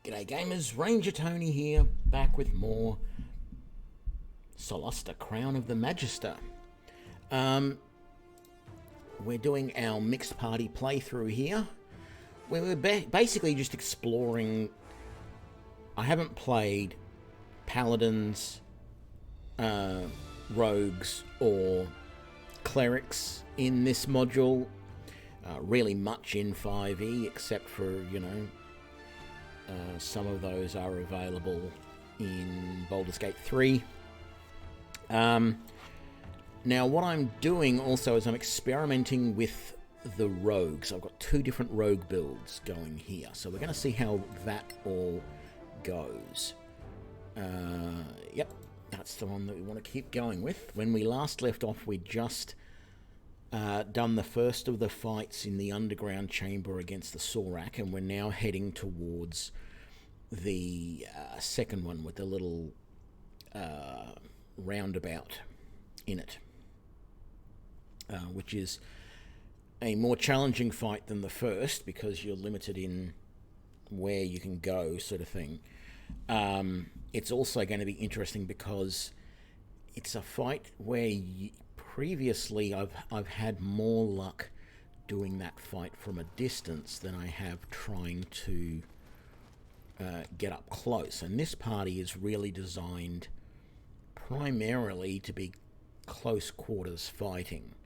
G'day gamers, Ranger Tony here, back with more SOLASTA Crown of the Magister. We're doing our mixed party playthrough here, where we're basically just exploring. I haven't played paladins, rogues, or clerics in this module, really much in 5e, except for, you know, some of those are available in Baldur's Gate 3. Now, what I'm doing also is I'm experimenting with the rogues. I've got two different rogue builds going here, so we're going to see how that all goes. Yep, that's the one that we want to keep going with. When we last left off, we'd just done the first of the fights in the underground chamber against the Sorak, and we're now heading towards the second one with the little roundabout in it, which is a more challenging fight than the first because you're limited in where you can go, sort of thing. It's also going to be interesting because it's a fight where previously I've had more luck doing that fight from a distance than I have trying to get up close. And this party is really designed primarily to be close quarters fighting.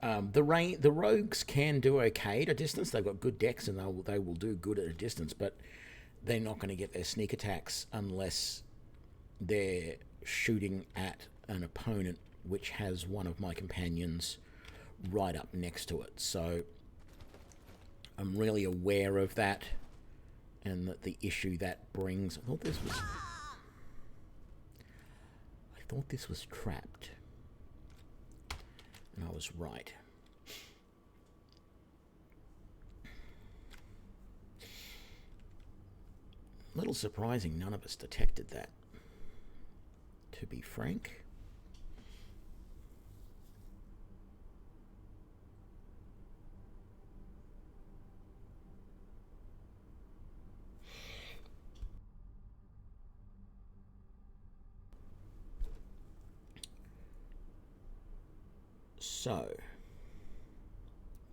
The rogues can do okay at a distance. They've got good decks and they will do good at a distance, but they're not going to get their sneak attacks unless they're shooting at an opponent which has one of my companions right up next to it. So I'm really aware of that and that the issue that brings. I thought this was trapped, and I was right. A little surprising none of us detected that, to be frank. So,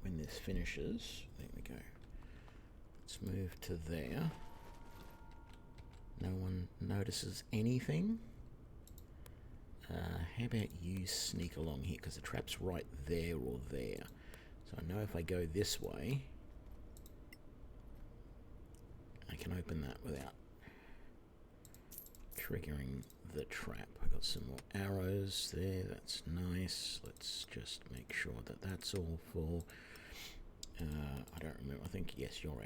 when this finishes, there we go. Let's move to there. No one notices anything. How about you sneak along here, because the trap's right there or there. So I know if I go this way, I can open that without triggering the trap. I got some more arrows there, that's nice. Let's just make sure that that's all full. I don't remember, I think, yes, you are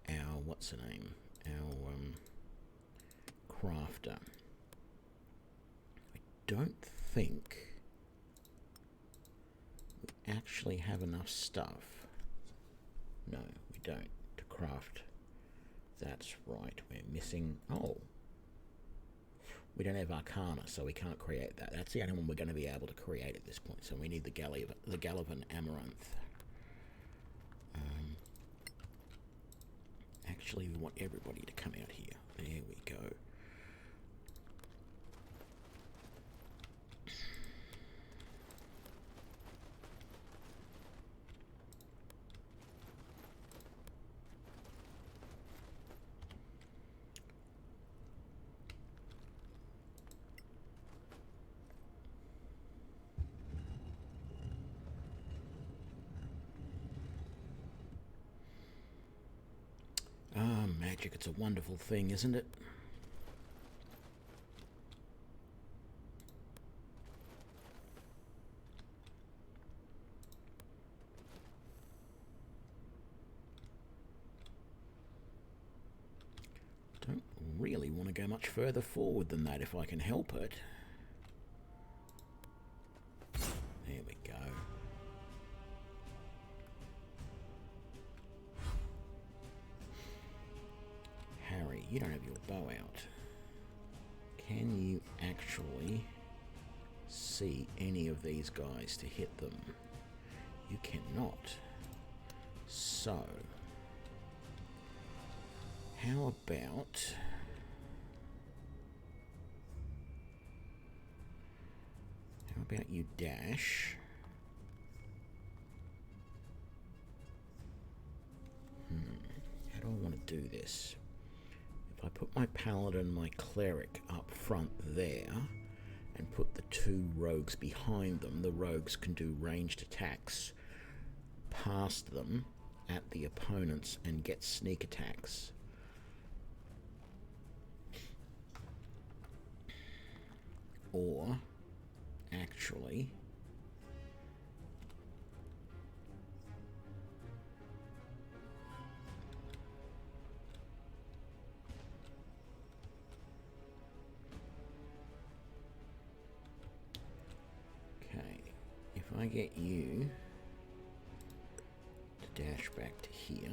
our, what's her name? Our crafter. I don't think we actually have enough stuff. No, we don't, to craft. That's right, we're missing. Oh, we don't have Arcana, so we can't create that. That's the only one we're going to be able to create at this point. So we need the Galavan Amaranth. Actually, we want everybody to come out here. There we go. Magic, it's a wonderful thing, isn't it? Don't really want to go much further forward than that if I can help it. There we go. Harry, you don't have your bow out. Can you actually see any of these guys to hit them? You cannot. So How about... you dash? How do I want to do this? If I put my paladin and my cleric up front there and put the two rogues behind them, the rogues can do ranged attacks past them at the opponents and get sneak attacks. Or actually if I get you to dash back to here,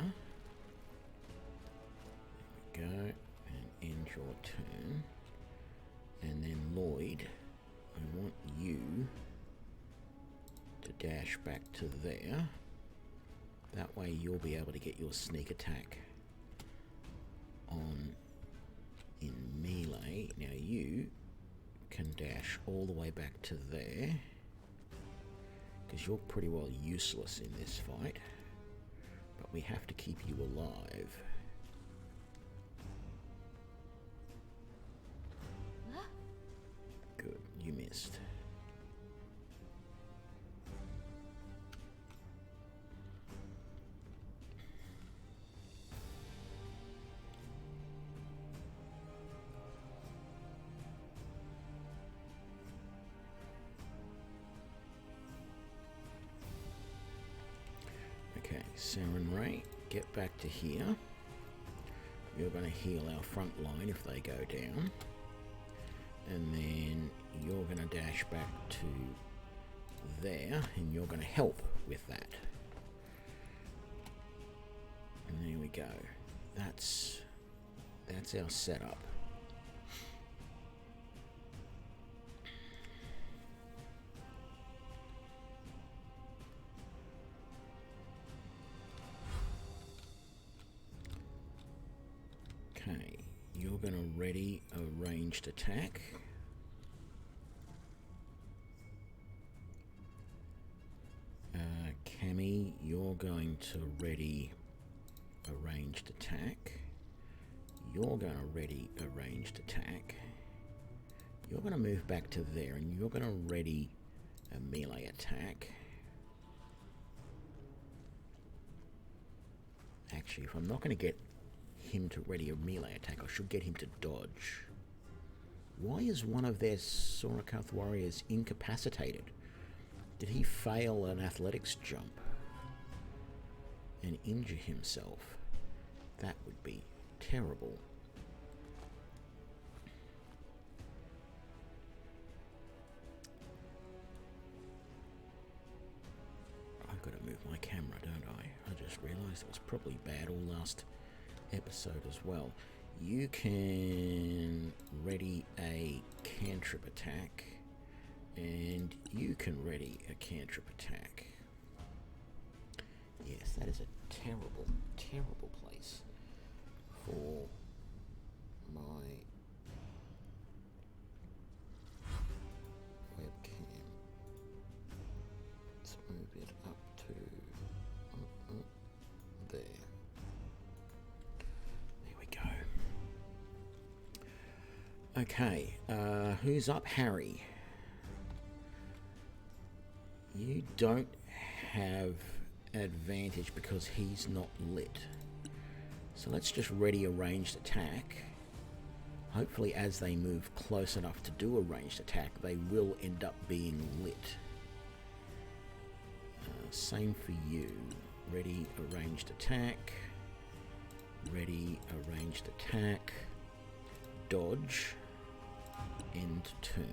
there we go, and end your turn, and then Lloyd, I want you to dash back to there. That way you'll be able to get your sneak attack on in melee. Now you can dash all the way back to there, because you're pretty well useless in this fight, but we have to keep you alive. Good, you missed. Okay, Saren Ray, get back to here. You're going to heal our front line if they go down. And then you're going to dash back to there, and you're going to help with that. And there we go. That's our setup. Okay, you're going to ready a ranged attack. Cammy, you're going to ready a ranged attack. You're going to ready a ranged attack. You're going to move back to there, and you're going to ready a melee attack. Actually, if I'm not going to get him to ready a melee attack, I should get him to dodge. Why is one of their Sorakath warriors incapacitated? Did he fail an athletics jump and injure himself? That would be terrible. I've got to move my camera, don't I? I just realised it was probably bad all last episode as well. You can ready a cantrip attack, and you can ready a cantrip attack. Yes, that is a terrible, terrible place for my webcam. Let's move it up to there. There we go. Okay, who's up? Harry. You don't have advantage because he's not lit. So let's just ready a ranged attack. Hopefully as they move close enough to do a ranged attack, they will end up being lit. Same for you. Ready a ranged attack. Ready a ranged attack. Dodge. End turn.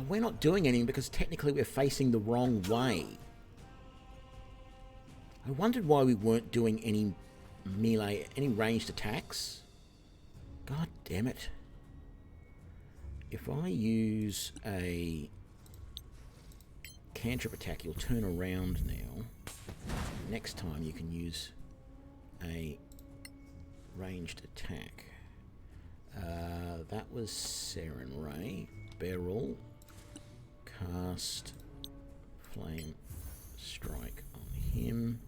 We're not doing anything because technically we're facing the wrong way. I wondered why we weren't doing any melee, any ranged attacks. God damn it. If I use a cantrip attack, you'll turn around now. Next time you can use a ranged attack. That was Seren Ray. Beryl. Cast Flame Strike on him.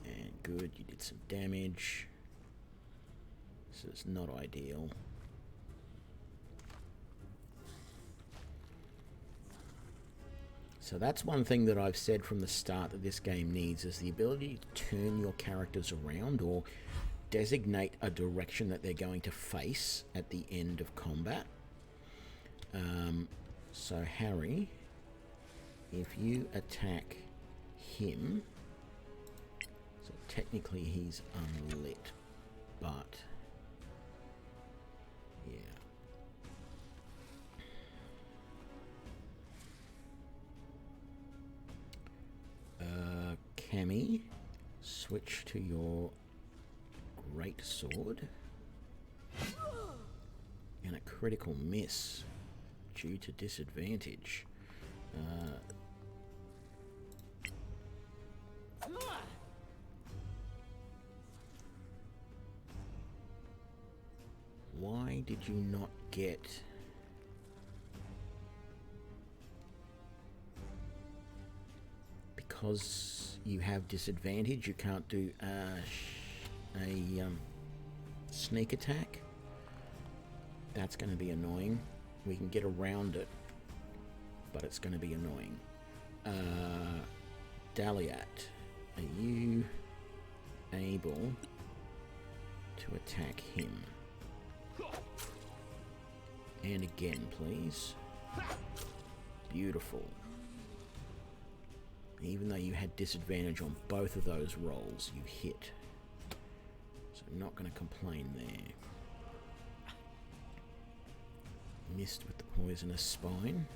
And good, you did some damage. This is not ideal. So that's one thing that I've said from the start that this game needs, is the ability to turn your characters around or designate a direction that they're going to face at the end of combat. So Harry, if you attack him, so technically he's unlit, but yeah. Cammy, switch to your great sword. And a critical miss due to disadvantage. Why did you not get... Because you have disadvantage, you can't do a sneak attack. That's going to be annoying. We can get around it, but it's going to be annoying. Daliat, are you able to attack him? And again, please. Beautiful. Even though you had disadvantage on both of those rolls, you hit. So I'm not going to complain there. Missed with the poisonous spine.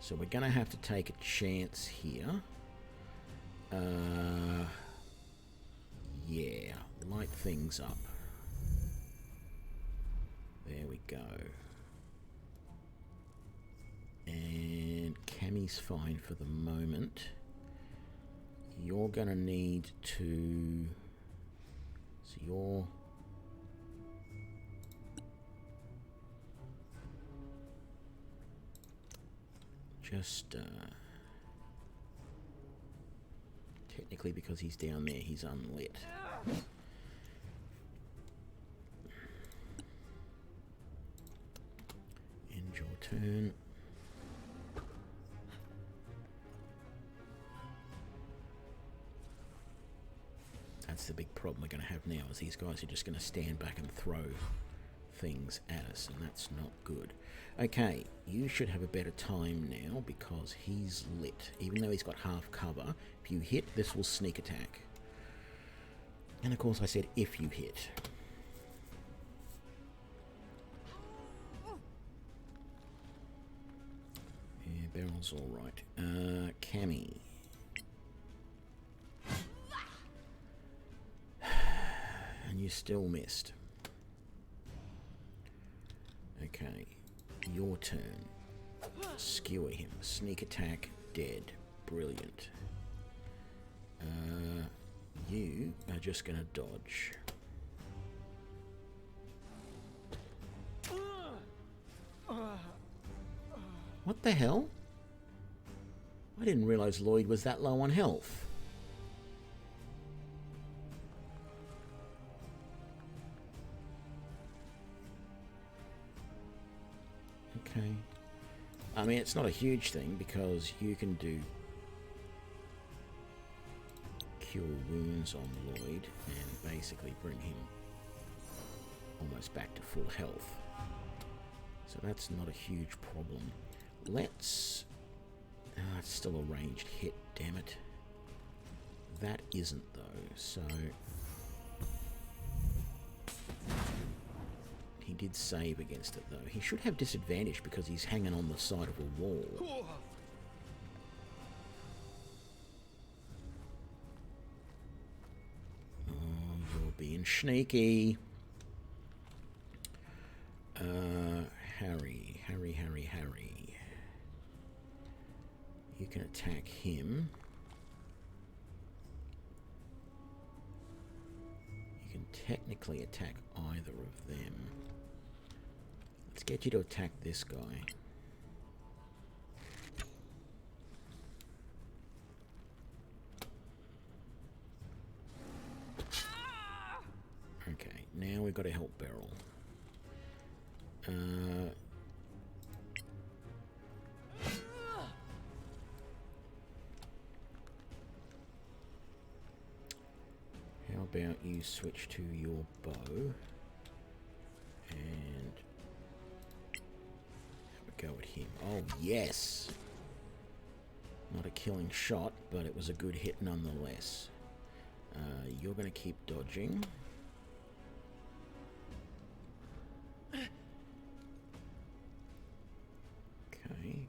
So we're going to have to take a chance here. Yeah, light things up. There we go. And Cammy's fine for the moment. You're going to need to... So you're... Just... technically, because he's down there, he's unlit. End your turn. That's the big problem we're going to have now, is these guys are just going to stand back and throw things at us, and that's not good. Okay, you should have a better time now because he's lit. Even though he's got half cover, if you hit, this will sneak attack. And of course I said if you hit. Yeah, Beryl's alright. Cammy. And you still missed. Okay, your turn. Skewer him. Sneak attack, dead. Brilliant. You are just going to dodge. What the hell? I didn't realize Lloyd was that low on health. Okay. I mean, it's not a huge thing because you can do Cure Wounds on Lloyd and basically bring him almost back to full health. So that's not a huge problem. Let's... it's still a ranged hit, damn it. That isn't though, so... He did save against it, though. He should have disadvantage because he's hanging on the side of a wall. Oh, you're being sneaky. can attack him. You can technically attack either of them. Let's get you to attack this guy. Okay, now we've got to help Beryl. How about you switch to your bow and have a go at him. Oh, yes! Not a killing shot, but it was a good hit nonetheless. You're going to keep dodging. Okay.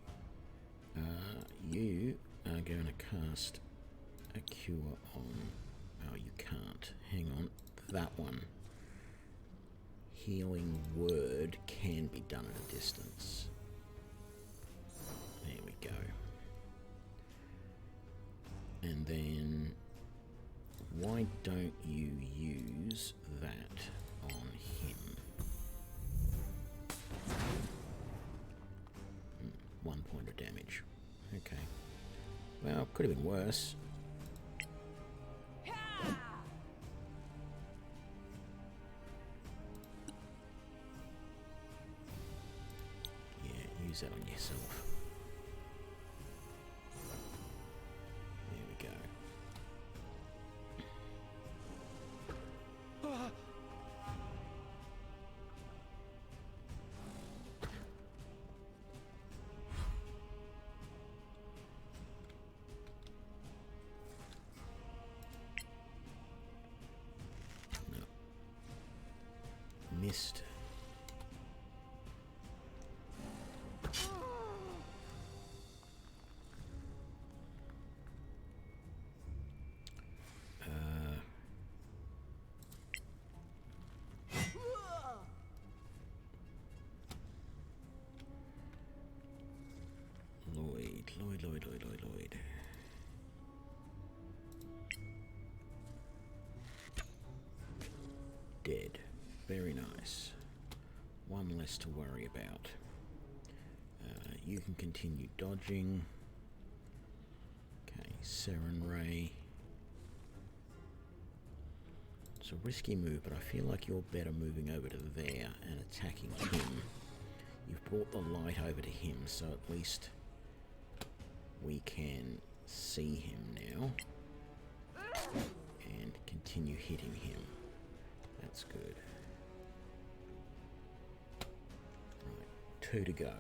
You are going to cast a cure on... Oh, you can't. Hang on. That one. Healing word can be done at a distance. There we go. And then... why don't you use that on him? 1 point of damage. Okay. Well, could have been worse. Yeah, use that on yourself. There we go. Missed. Lloyd. Dead. Very nice. One less to worry about. You can continue dodging. Okay, Seren Ray. It's a risky move, but I feel like you're better moving over to there and attacking him. You've brought the light over to him, so at least we can see him now and continue hitting him. That's good. Right, 2 to go.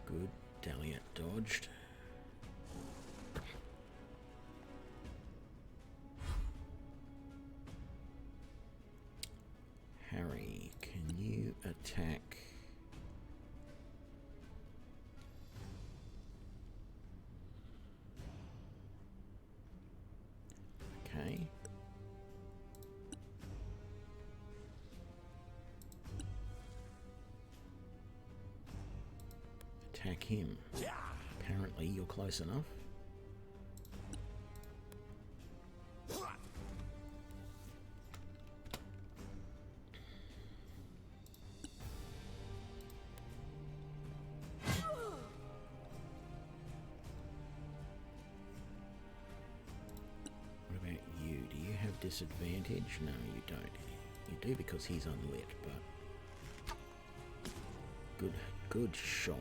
Good. Dahlia dodged. Harry, can you attack? Okay. Attack him. Apparently you're close enough. Disadvantage? No, you don't. You do because he's unlit, but good shot.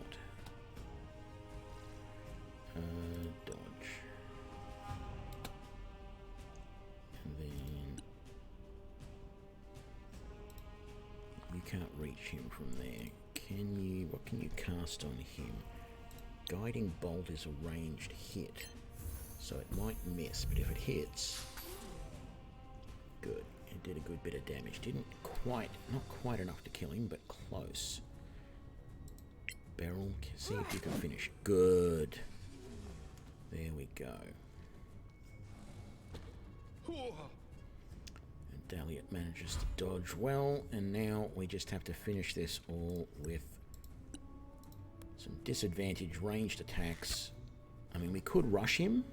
Dodge. And then you can't reach him from there. Can you? What can you cast on him? Guiding Bolt is a ranged hit, so it might miss, but if it hits, good. It did a good bit of damage. Not quite enough to kill him, but close. Beryl, see if you can finish. Good. There we go. And Dahlia manages to dodge well, and now we just have to finish this all with Some disadvantaged ranged attacks. I mean, we could rush him,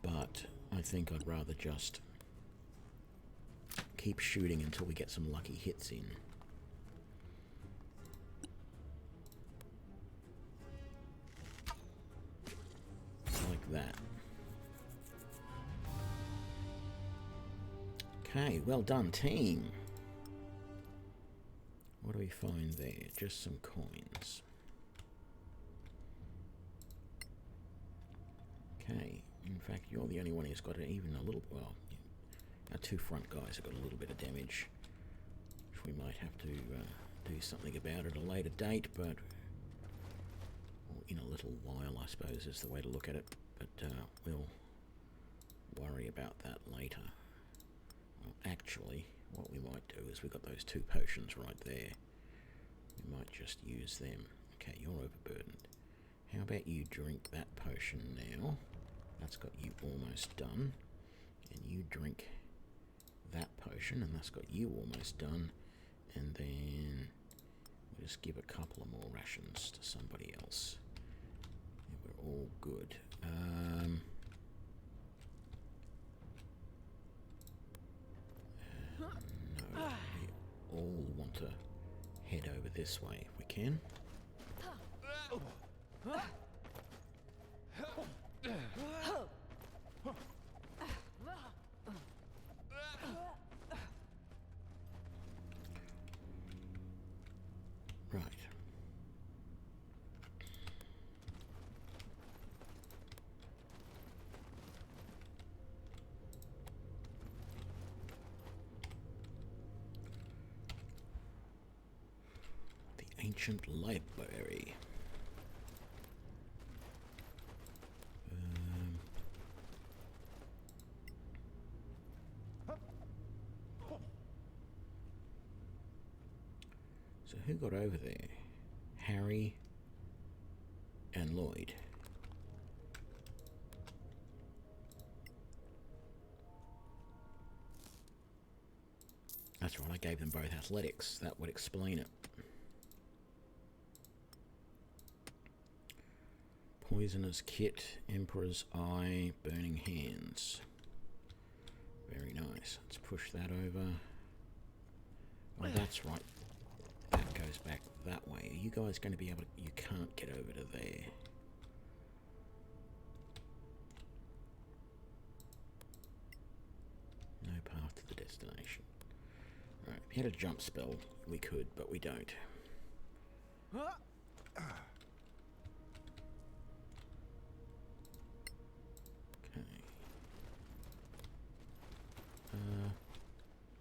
but I think I'd rather just keep shooting until we get some lucky hits in. Like that. Okay, well done, team. What do we find there? Just some coins. Okay, in fact, you're the only one who's got even a little... Well, our two front guys have got a little bit of damage, which we might have to do something about at a later date, but... Or in a little while, I suppose, is the way to look at it. But we'll worry about that later. Well, actually, what we might do is we've got those 2 potions right there. We might just use them. Okay, you're overburdened. How about you drink that potion now? That's got you almost done. And you drink that potion, and that's got you almost done. And then we'll just give a couple of more rations to somebody else. And we're all good. No, we all want to head over this way if we can. Right. The Ancient Library. So who got over there? Harry and Lloyd. That's right, I gave them both athletics. That would explain it. Poisoner's Kit, Emperor's Eye, Burning Hands. Very nice. Let's push that over. Oh, that's right. That goes back that way. Are you guys going to be able to... You can't get over to there. No path to the destination. Right, if we had a jump spell, we could, but we don't. Okay.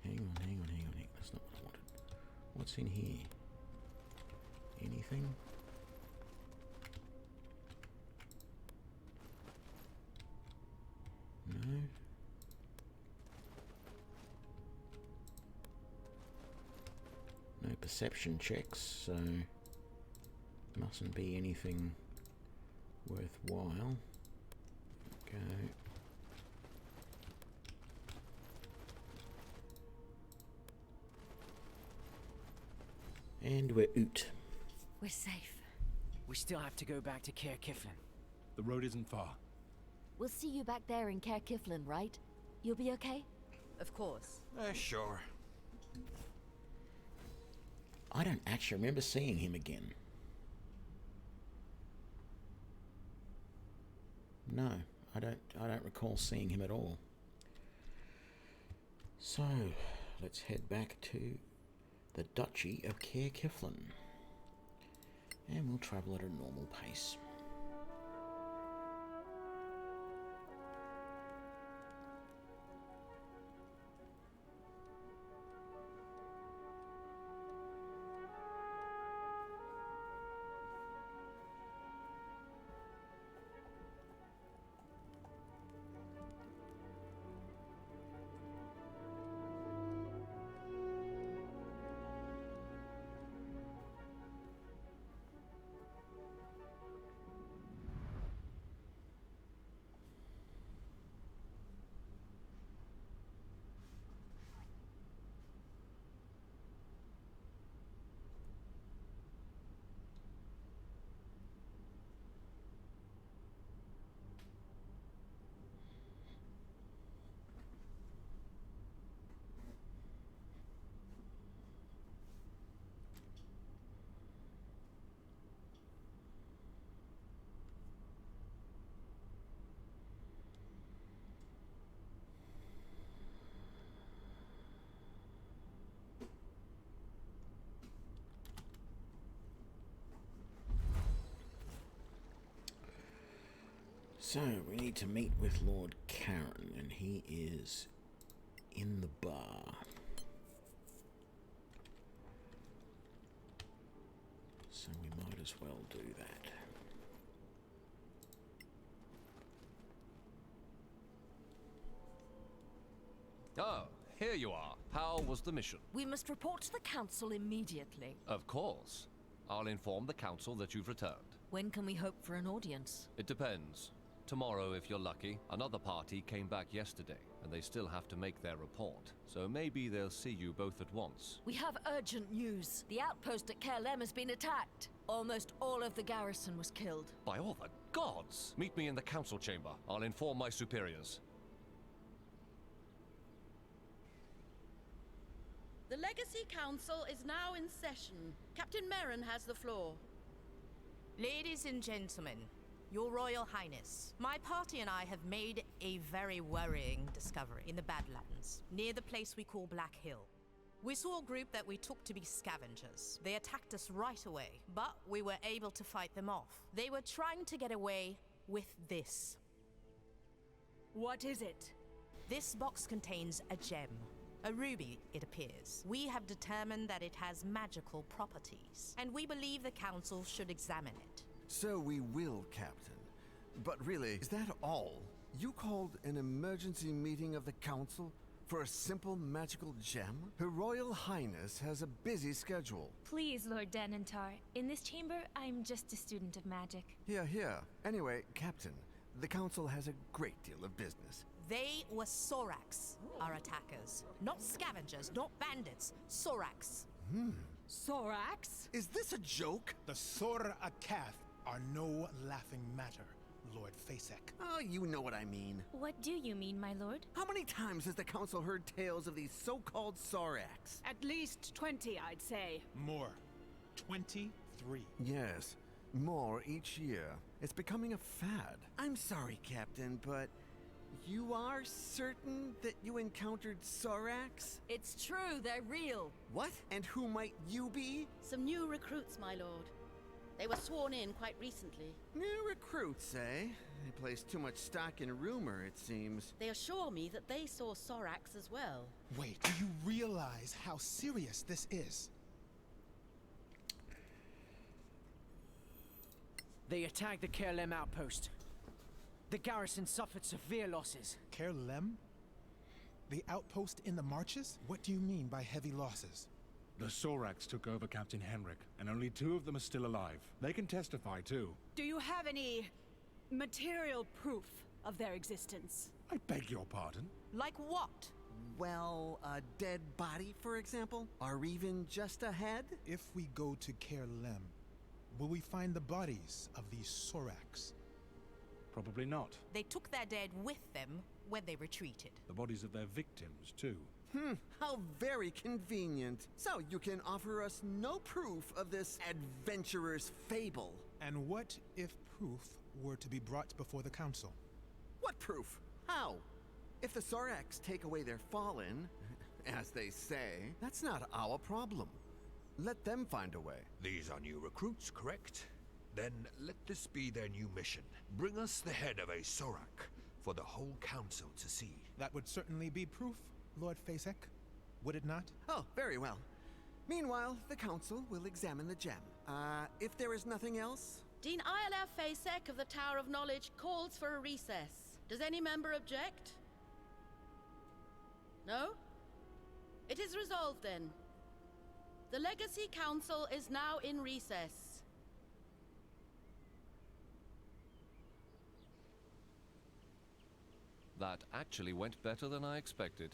Hang on. That's not what I wanted. What's in here? Anything? No? No perception checks, so mustn't be anything worthwhile. Okay. And we're out. We're safe. We still have to go back to Caer Kiflin. The road isn't far. We'll see you back there in Caer Kiflin, right? You'll be okay? Of course. Sure. I don't actually remember seeing him again. No, I don't recall seeing him at all. So, let's head back to the Duchy of Caer Kiflin. And we'll travel at a normal pace. So, we need to meet with Lord Karen, and he is in the bar. So we might as well do that. Oh, here you are. How was the mission? We must report to the council immediately. Of course. I'll inform the council that you've returned. When can we hope for an audience? It depends. Tomorrow, if you're lucky. Another party came back yesterday, and they still have to make their report. So maybe they'll see you both at once. We have urgent news. The outpost at Kerlem has been attacked. Almost all of the garrison was killed. By all the gods! Meet me in the council chamber. I'll inform my superiors. The Legacy Council is now in session. Captain Merrin has the floor. Ladies and gentlemen, Your Royal Highness, my party and I have made a very worrying discovery in the Badlands, near the place we call Black Hill. We saw a group that we took to be scavengers. They attacked us right away, but we were able to fight them off. They were trying to get away with this. What is it? This box contains a gem. A ruby, it appears. We have determined that it has magical properties, and we believe the council should examine it. So we will, Captain. But really, is that all? You called an emergency meeting of the council for a simple magical gem? Her Royal Highness has a busy schedule. Please, Lord Denantar. In this chamber, I'm just a student of magic. Here. Anyway, Captain, the council has a great deal of business. They were Sorax, our attackers. Not scavengers, not bandits. Sorax. Sorax? Is this a joke? The Sor Akath are no laughing matter, Lord Fasek. Oh, you know what I mean. What do you mean, my lord? How many times has the council heard tales of these so-called Sorax? At least 20, I'd say. More. 23. Yes, more each year. It's becoming a fad. I'm sorry, Captain, but you are certain that you encountered Sorax? It's true, they're real. What? And who might you be? Some new recruits, my lord. They were sworn in quite recently. New recruits, eh? They place too much stock in rumor, it seems. They assure me that they saw Sorax as well. Wait, do you realize how serious this is? They attacked the Kerlem outpost. The garrison suffered severe losses. Kerlem? The outpost in the marches? What do you mean by heavy losses? The Sorax took over Captain Henrik, and only 2 of them are still alive. They can testify, too. Do you have any material proof of their existence? I beg your pardon? Like what? Well, a dead body, for example? Or even just a head? If we go to Kerlem, will we find the bodies of these Sorax? Probably not. They took their dead with them when they retreated. The bodies of their victims, too. How very convenient. So you can offer us no proof of this adventurer's fable. And what if proof were to be brought before the council? What proof? How? If the Sorax take away their fallen, as they say, that's not our problem. Let them find a way. These are new recruits, correct? Then let this be their new mission. Bring us the head of a Sorak for the whole council to see. That would certainly be proof, Lord Fasek, would it not? Oh, very well. Meanwhile, the council will examine the gem. If there is nothing else... Dean Ayala Fasek of the Tower of Knowledge calls for a recess. Does any member object? No? It is resolved then. The Legacy Council is now in recess. That actually went better than I expected.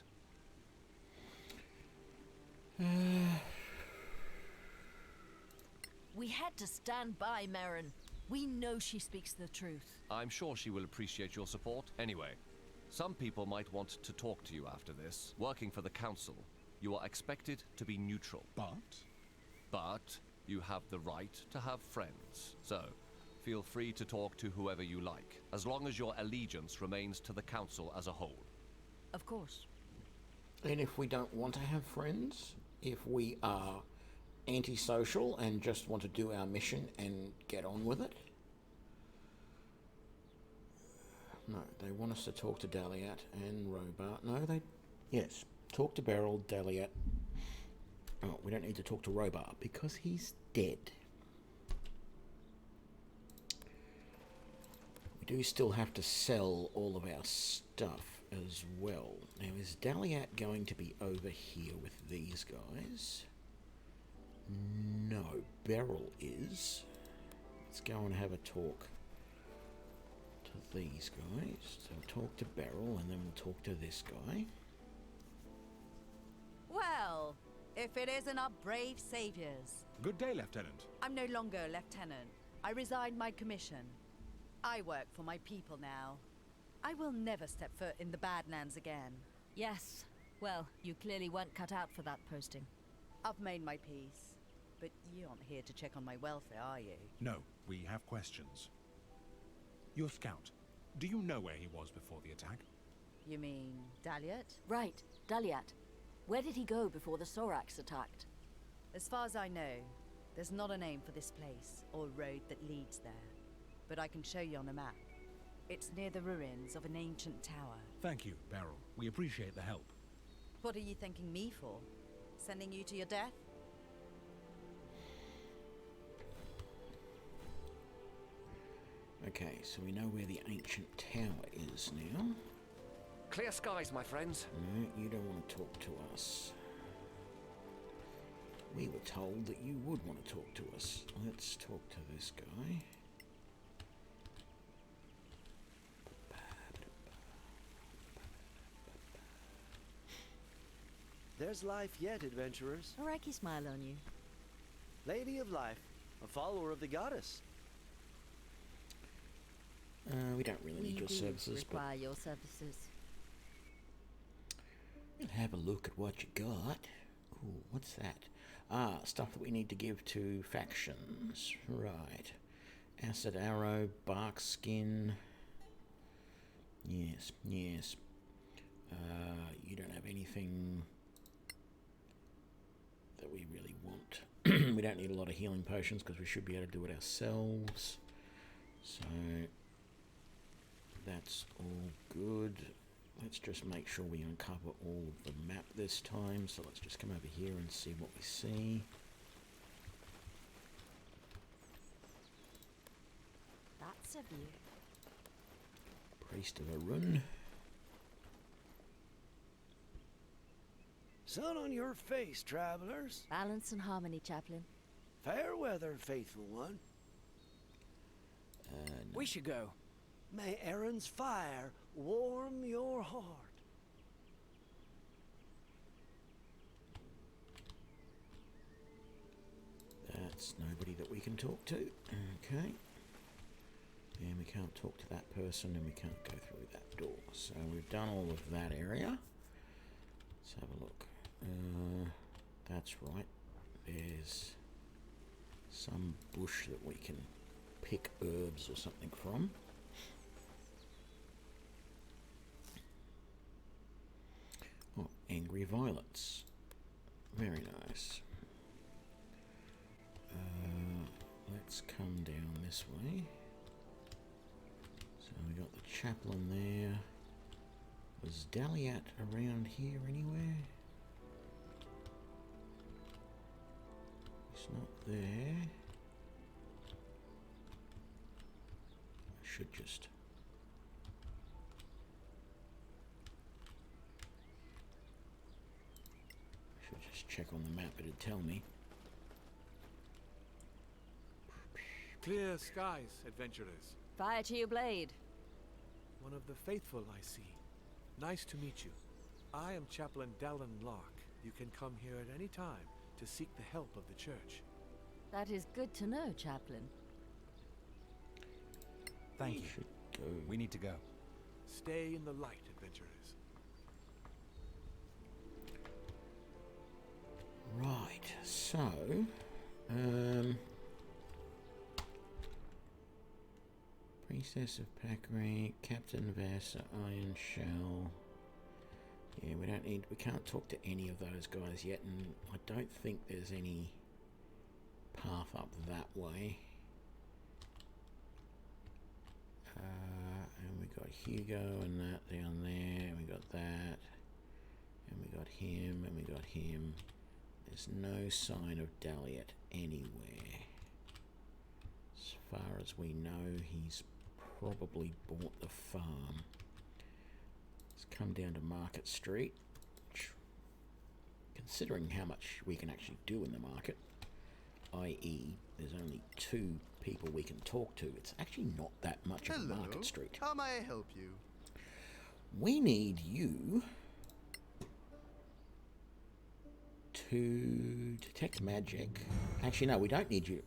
We had to stand by Merrin. We know she speaks the truth. I'm sure she will appreciate your support. Anyway, some people might want to talk to you after this. Working for the council, you are expected to be neutral. But you have the right to have friends. So, feel free to talk to whoever you like, as long as your allegiance remains to the council as a whole. Of course. And if we don't want to have friends, if we are antisocial and just want to do our mission and get on with it? No, they want us to talk to Daliat and Robart. No, they... Yes, talk to Beryl, Daliat. Oh, we don't need to talk to Robart because he's dead. We do still have to sell all of our stuff as well. Now, is Daliat going to be over here with these guys? No, Beryl is. Let's go and have a talk to these guys. So we'll talk to Beryl and then we'll talk to this guy. Well, if it isn't our brave saviors. Good day, Lieutenant. I'm no longer a lieutenant. I resigned my commission. I work for my people now. I will never step foot in the Badlands again. Yes. Well, you clearly weren't cut out for that posting. I've made my peace. But you aren't here to check on my welfare, are you? No, we have questions. Your scout, do you know where he was before the attack? You mean Daliat? Right, Daliat. Where did he go before the Sorax attacked? As far as I know, there's not a name for this place or road that leads there. But I can show you on a map. It's near the ruins of an ancient tower. Thank you, Beryl. We appreciate the help. What are you thanking me for? Sending you to your death? Okay, so we know where the ancient tower is now. Clear skies, my friends. No, you don't want to talk to us. We were told that you would want to talk to us. Let's talk to this guy. There's life yet, adventurers. Araki smile on you. Lady of Life, a follower of the goddess. We don't really need your services, but require your services. we'll have a look at what you got. Ooh, what's that? Ah, stuff that we need to give to factions. Right. Acid arrow, bark skin. Yes, yes. You don't have anything that we really want. We don't need a lot of healing potions because we should be able to do it ourselves. So that's all good. Let's just make sure we uncover all of the map this time. So let's just come over here and see what we see. That's a view. Priest of Arun. Sun on your face, travelers. Balance and harmony, Chaplain. Fair weather, faithful one. No. We should go. May Aaron's fire warm your heart. That's nobody that we can talk to. Okay. And we can't talk to that person and we can't go through that door. So we've done all of that area. Let's have a look. That's right. There's some bush that we can pick herbs or something from. Oh, angry violets. Very nice. Let's come down this way. So we got the chaplain there. Was Daliat around here anywhere? He's not there. I should just... check on the map, it'd tell me. Clear skies, adventurers. Fire to your blade. One of the faithful, I see. Nice to meet you. I am Chaplain Dallin Lark. You can come here at any time to seek the help of the church. That is good to know, Chaplain. Thank you. Go. We need to go. Stay in the light, adventurers. Right, so... Priestess of Pakri, Captain Vasa, Iron Shell. Yeah, we can't talk to any of those guys yet, and I don't think there's any path up that way. And we got Hugo and that down there, and we got that, and we got him, and we got him. There's no sign of Daliet anywhere. As far as we know, he's probably bought the farm. Let's come down to Market Street, which, considering how much we can actually do in the market, i.e. there's only 2 people we can talk to, it's actually not that much of a Market Street. How may I help you? We need you to detect magic. Actually, no, we don't need you.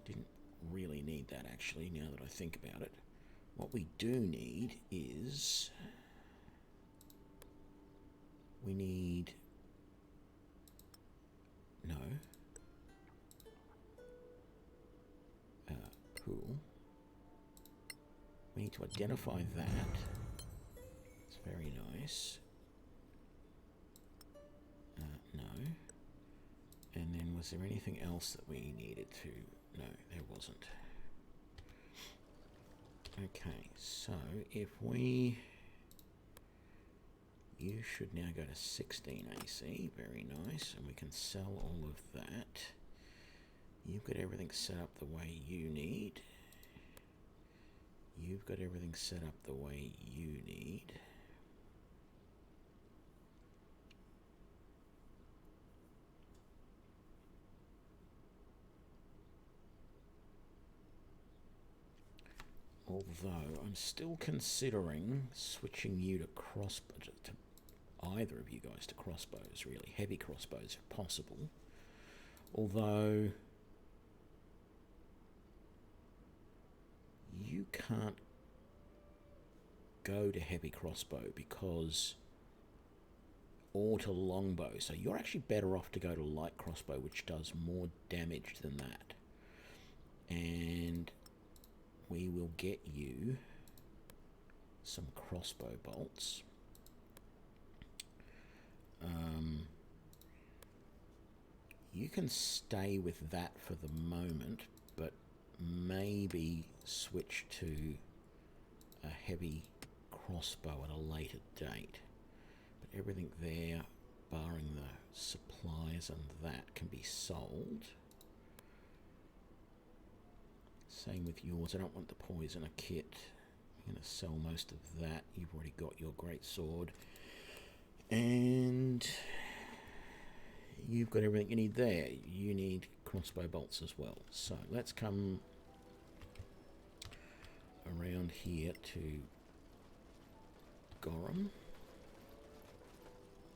Didn't really need that, actually, now that I think about it. What we do need is... we need... no. Cool. We need to identify that. It's very nice. No. And then was there anything else that we needed to... no, there wasn't. Okay, so if we... you should now go to 16 AC, very nice, and we can sell all of that. You've got everything set up the way you need. You've got everything set up the way you need. Although I'm still considering switching you to either of you guys to crossbows, really. Heavy crossbows if possible. Although you can't go to heavy crossbow because, or to longbow, so you're actually better off to go to light crossbow, which does more damage than that. And we will get you some crossbow bolts. You can stay with that for the moment, but maybe switch to a heavy crossbow at a later date. But everything there, barring the supplies and that, can be sold. Same with yours. I don't want the poisoner kit. I'm going to sell most of that. You've already got your great sword. And you've got everything you need there. You need crossbow bolts as well. So let's come around here to Gorham,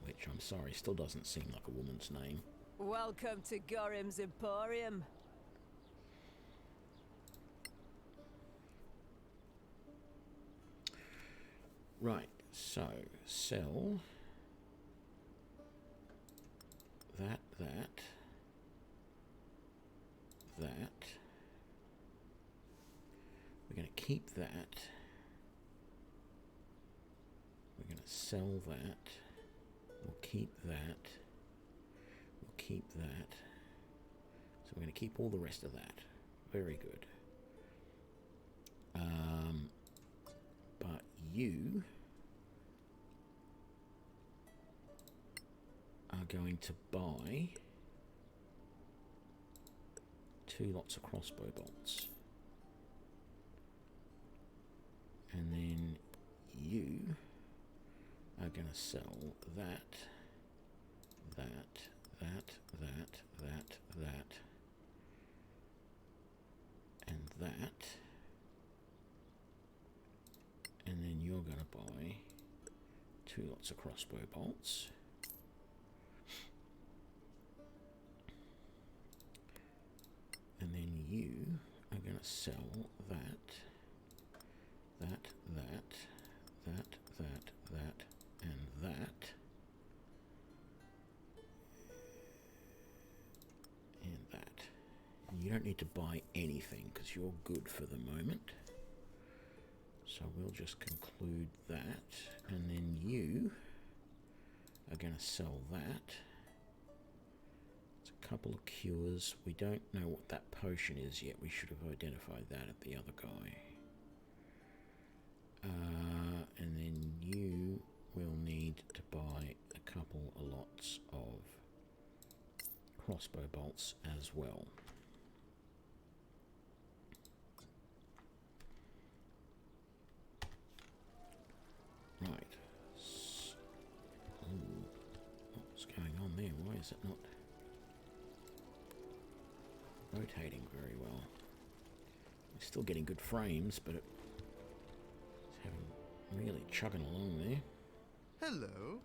which I'm sorry still doesn't seem like a woman's name. Welcome to Gorham's Emporium. Right, so sell that. We're going to keep that. We're going to sell that. We'll keep that. We'll keep that. So we're going to keep all the rest of that. Very good. But you are going to buy 2 lots of crossbow bolts. And then you are going to sell that, and that. And then you're going to buy 2 lots of crossbow bolts. And then you are going to sell that, and that. And that. And you don't need to buy anything because you're good for the moment. So we'll just conclude that, and then you are going to sell that. It's a couple of cures. We don't know what that potion is yet. We should have identified that at the other guy. And then you will need to buy a couple of lots of crossbow bolts as well. Right. Ooh, what's going on there? Why is it not rotating very well? We're still getting good frames, but it's having really chugging along there. Hello.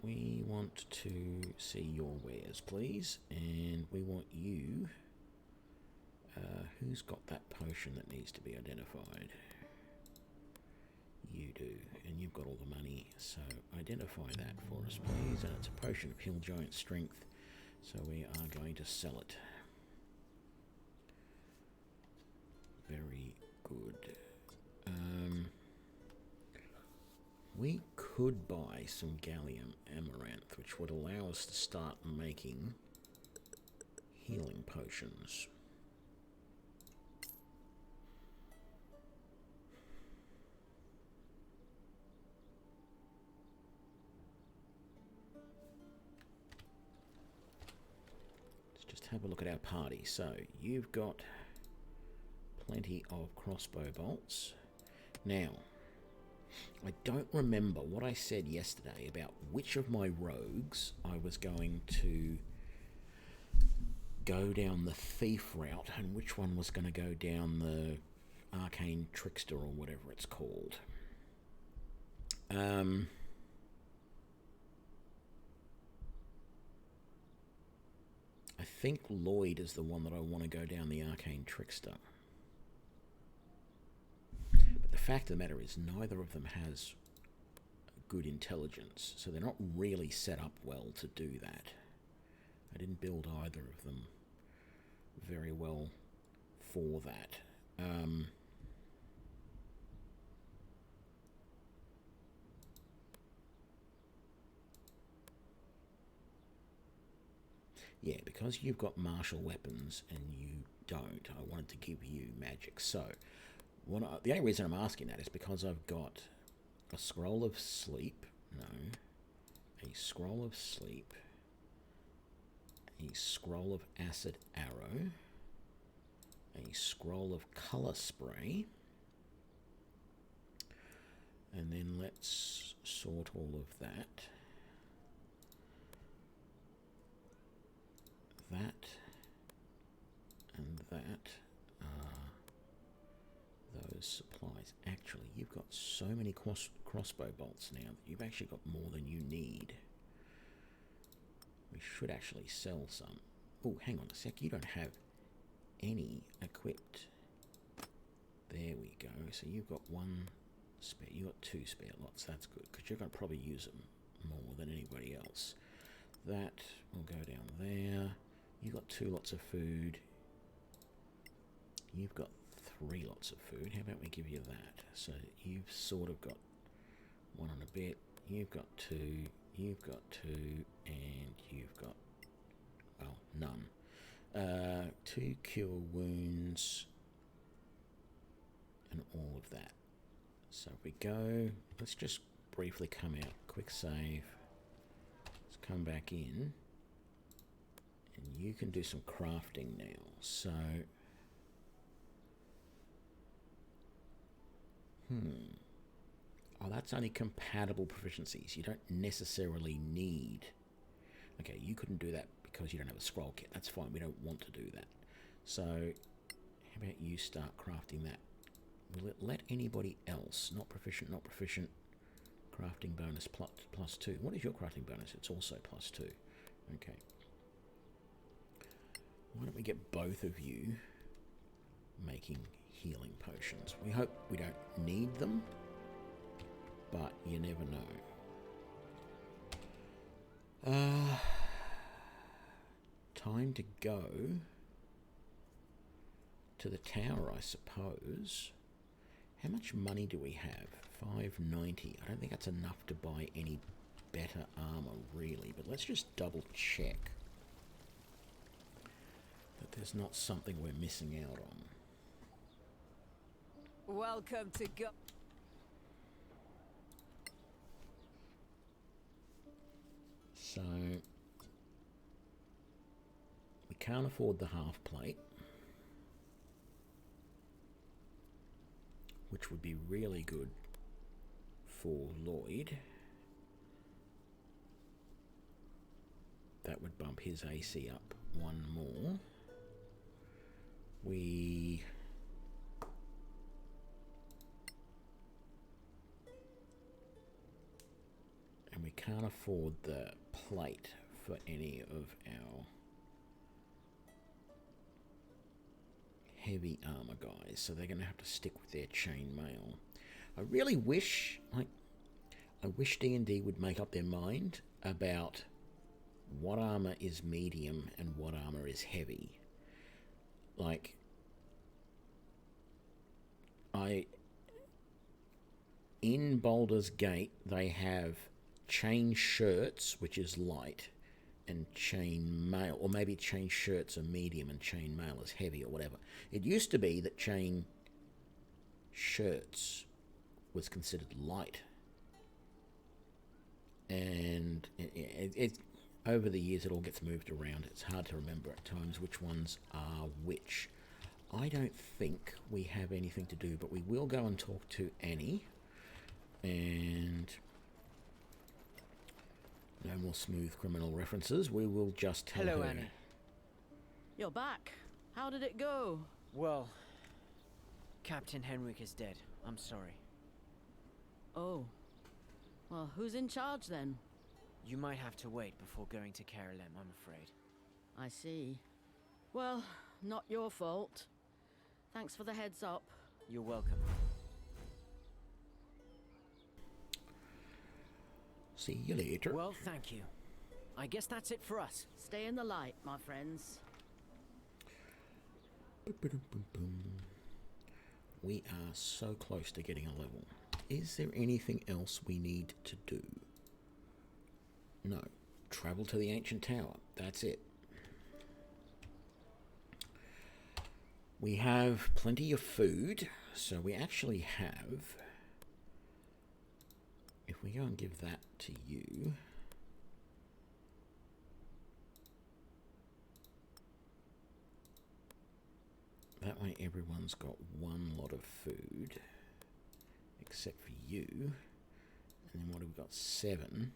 We want to see your wares, please, and we want you. Who's got that potion that needs to be identified? You do, and you've got all the money, so identify that for us, please. And it's a potion of Hill Giant Strength, so we are going to sell it. Very good. We could buy some gallium amaranth, which would allow us to start making healing potions. Let's just have a look at our party. So, you've got plenty of crossbow bolts. Now, I don't remember what I said yesterday about which of my rogues I was going to go down the thief route and which one was going to go down the arcane trickster or whatever it's called. I think Lloyd is the one that I want to go down the arcane trickster. The fact of the matter is neither of them has good intelligence, so they're not really set up well to do that. I didn't build either of them very well for that. Yeah, because you've got martial weapons and you don't, I wanted to give you magic. So the only reason I'm asking that is because I've got a scroll of sleep, a scroll of sleep, a scroll of acid arrow, a scroll of colour spray, and then let's sort all of that. That and that are those supplies. Actually, you've got so many crossbow bolts now that you've actually got more than you need. We should actually sell some. Oh, hang on a sec. You don't have any equipped. There we go. So you've got one spare. You've got two spare lots. That's good, because you're going to probably use them more than anybody else. That will go down there. You've got 2 lots of food. You've got 3 lots of food. How about we give you that? So you've sort of got 1 and a bit. You've got 2. You've got 2. And you've got, well, none. 2 cure wounds. And all of that. So if we go, let's just briefly come out. Quick save. Let's come back in. And you can do some crafting now. So, oh, that's only compatible proficiencies. You don't necessarily need. Okay, you couldn't do that because you don't have a scroll kit. That's fine. We don't want to do that. So, how about you start crafting that? Will it let anybody else, not proficient, crafting bonus plus 2. What is your crafting bonus? It's also plus 2. Okay. Why don't we get both of you making healing potions? We hope we don't need them, but you never know. Time to go to the tower, I suppose. How much money do we have? 590. I don't think that's enough to buy any better armor, really, but let's just double check that there's not something we're missing out Welcome to go. So we can't afford the half plate, which would be really good for Lloyd. That would bump his AC up one more. And we can't afford the plate for any of our heavy armor guys, so they're going to have to stick with their chainmail. I really wish, I wish D&D would make up their mind about what armor is medium and what armor is heavy. Like, in Baldur's Gate, they have chain shirts, which is light, and chain mail, or maybe chain shirts are medium and chain mail is heavy, or whatever. It used to be that chain shirts was considered light, and it over the years it all gets moved around. It's hard to remember at times which ones are which. I don't think we have anything to do, but we will go and talk to Annie, and no more smooth criminal references. We will just tell her. Hello, Annie. You're back. How did it go? Well, Captain Henrik is dead. I'm sorry. Oh. Well, who's in charge then? You might have to wait before going to Kerlem, I'm afraid. I see. Well, not your fault. Thanks for the heads up. You're welcome. See you later. Well, thank you. I guess that's it for us. Stay in the light, my friends. We are so close to getting a level. Is there anything else we need to do? No. Travel to the ancient tower. That's it. We have plenty of food, so we actually have... If we go and give that to you... That way everyone's got one lot of food, except for you. And then what have we got? 7.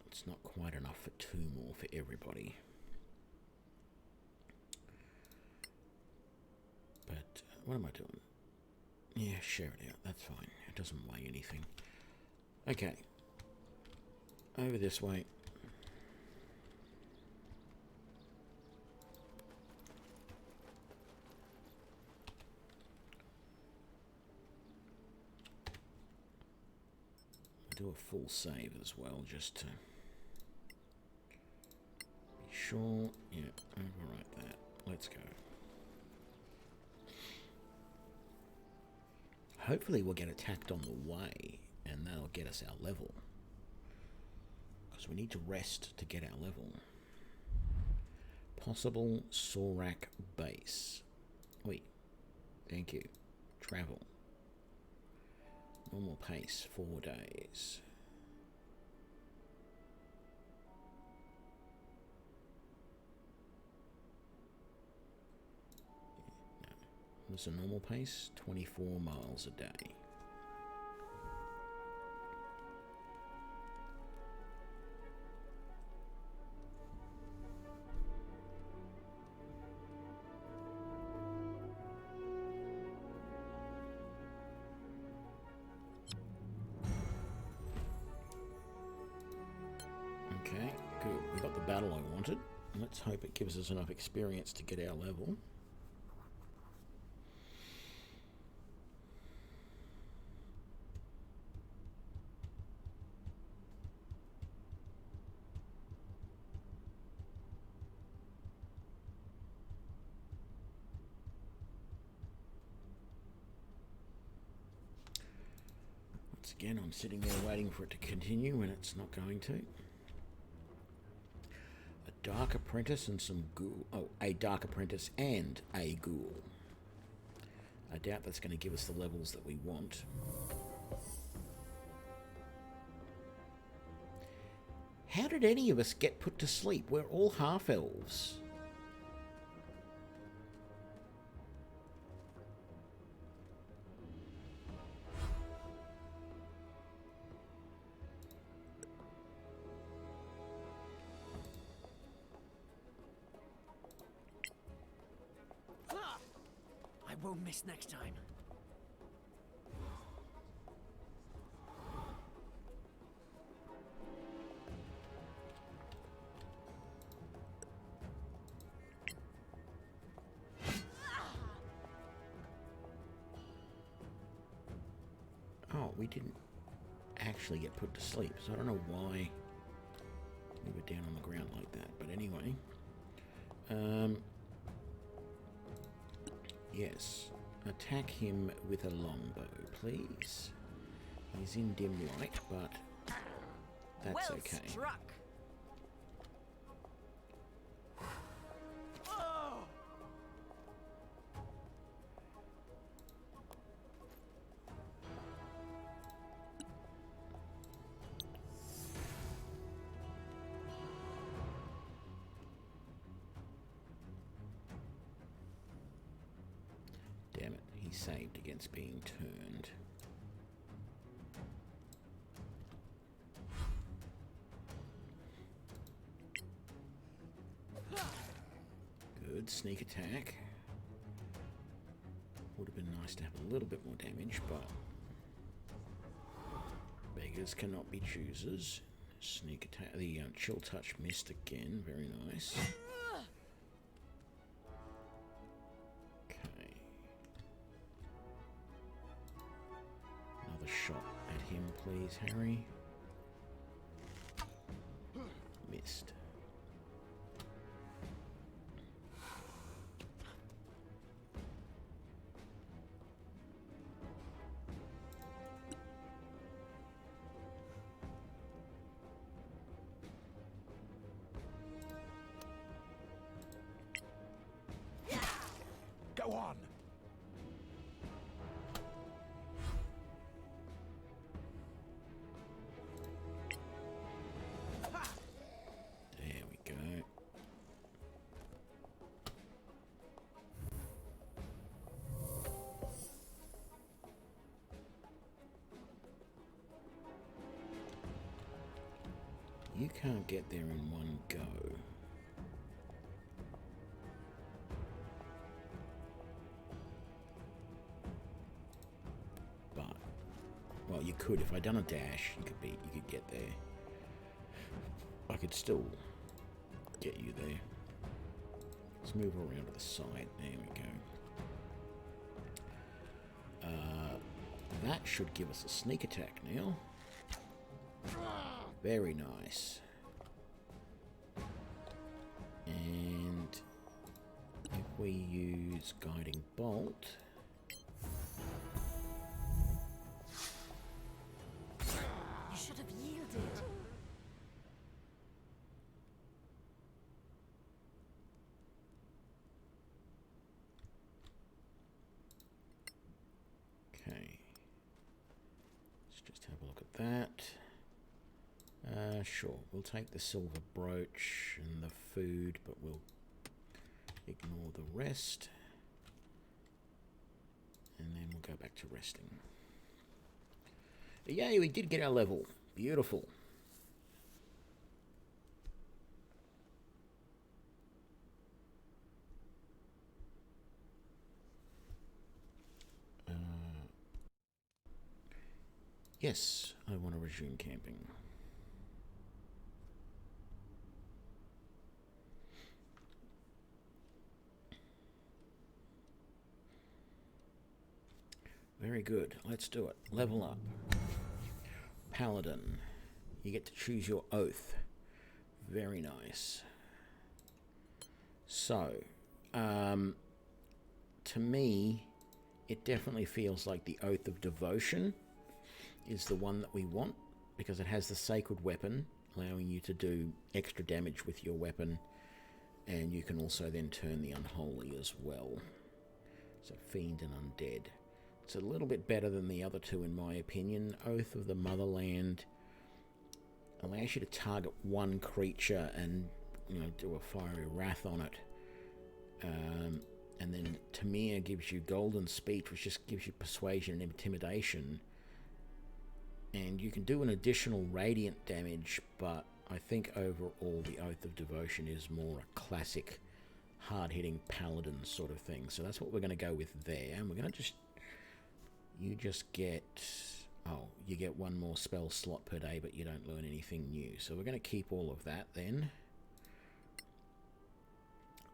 It's not quite enough for 2 more for everybody. But what am I doing? Yeah, share it out. That's fine. It doesn't weigh anything. Okay. Over this way. Do a full save as well, just to be sure. Yeah, overwrite that. Let's go. Hopefully we'll get attacked on the way, and that'll get us our level. Because we need to rest to get our level. Possible Sorak base. Wait. Thank you. Travel. Normal pace, 4 days. No. What's a normal pace? 24 miles a day. Okay, good. We got the battle I wanted. Let's hope it gives us enough experience to get our level. Once again, I'm sitting there waiting for it to continue when it's not going to. A Dark Apprentice and some ghoul. Oh, a Dark Apprentice and a ghoul. I doubt that's going to give us the levels that we want. How did any of us get put to sleep? We're all half-elves. I won't miss next time. Oh, we didn't actually get put to sleep, so I don't know why we were down on the ground like that. But anyway, yes, attack him with a longbow, please. He's in dim light, but that's well okay. Struck. Damn it, he saved against being turned. Good, sneak attack. Would have been nice to have a little bit more damage, but beggars cannot be choosers. Sneak attack, the chill touch missed again, very nice. Okay. Another shot at him, please, Harry. Missed. Go on! There we go. You can't get there in one go. Well, you could. If I'd done a dash, you could get there. I could still get you there. Let's move around to the side. There we go. That should give us a sneak attack now. Very nice. And if we use Guiding Bolt... You should have yielded. Okay. Let's just have a look at that. Sure, we'll take the silver brooch and the food, but we'll ignore the rest. And then we'll go back to resting. Yay, we did get our level. Beautiful. Yes, I want to resume camping. Very good. Let's do it. Level up. Paladin. You get to choose your oath. Very nice. So, to me, it definitely feels like the Oath of Devotion is the one that we want, because it has the sacred weapon, allowing you to do extra damage with your weapon And you can also then turn the unholy as well. So fiend and undead. It's a little bit better than the other two in my opinion. Oath of the Motherland allows you to target one creature and, you know, do a fiery wrath on it. And then Tamir gives you golden speech, which just gives you persuasion and intimidation. And you can do an additional radiant damage, but I think overall the Oath of Devotion is more a classic hard-hitting paladin sort of thing. So that's what we're going to go with there. And we're going to just... You just get... Oh, you get one more spell slot per day, but you don't learn anything new. So we're going to keep all of that then.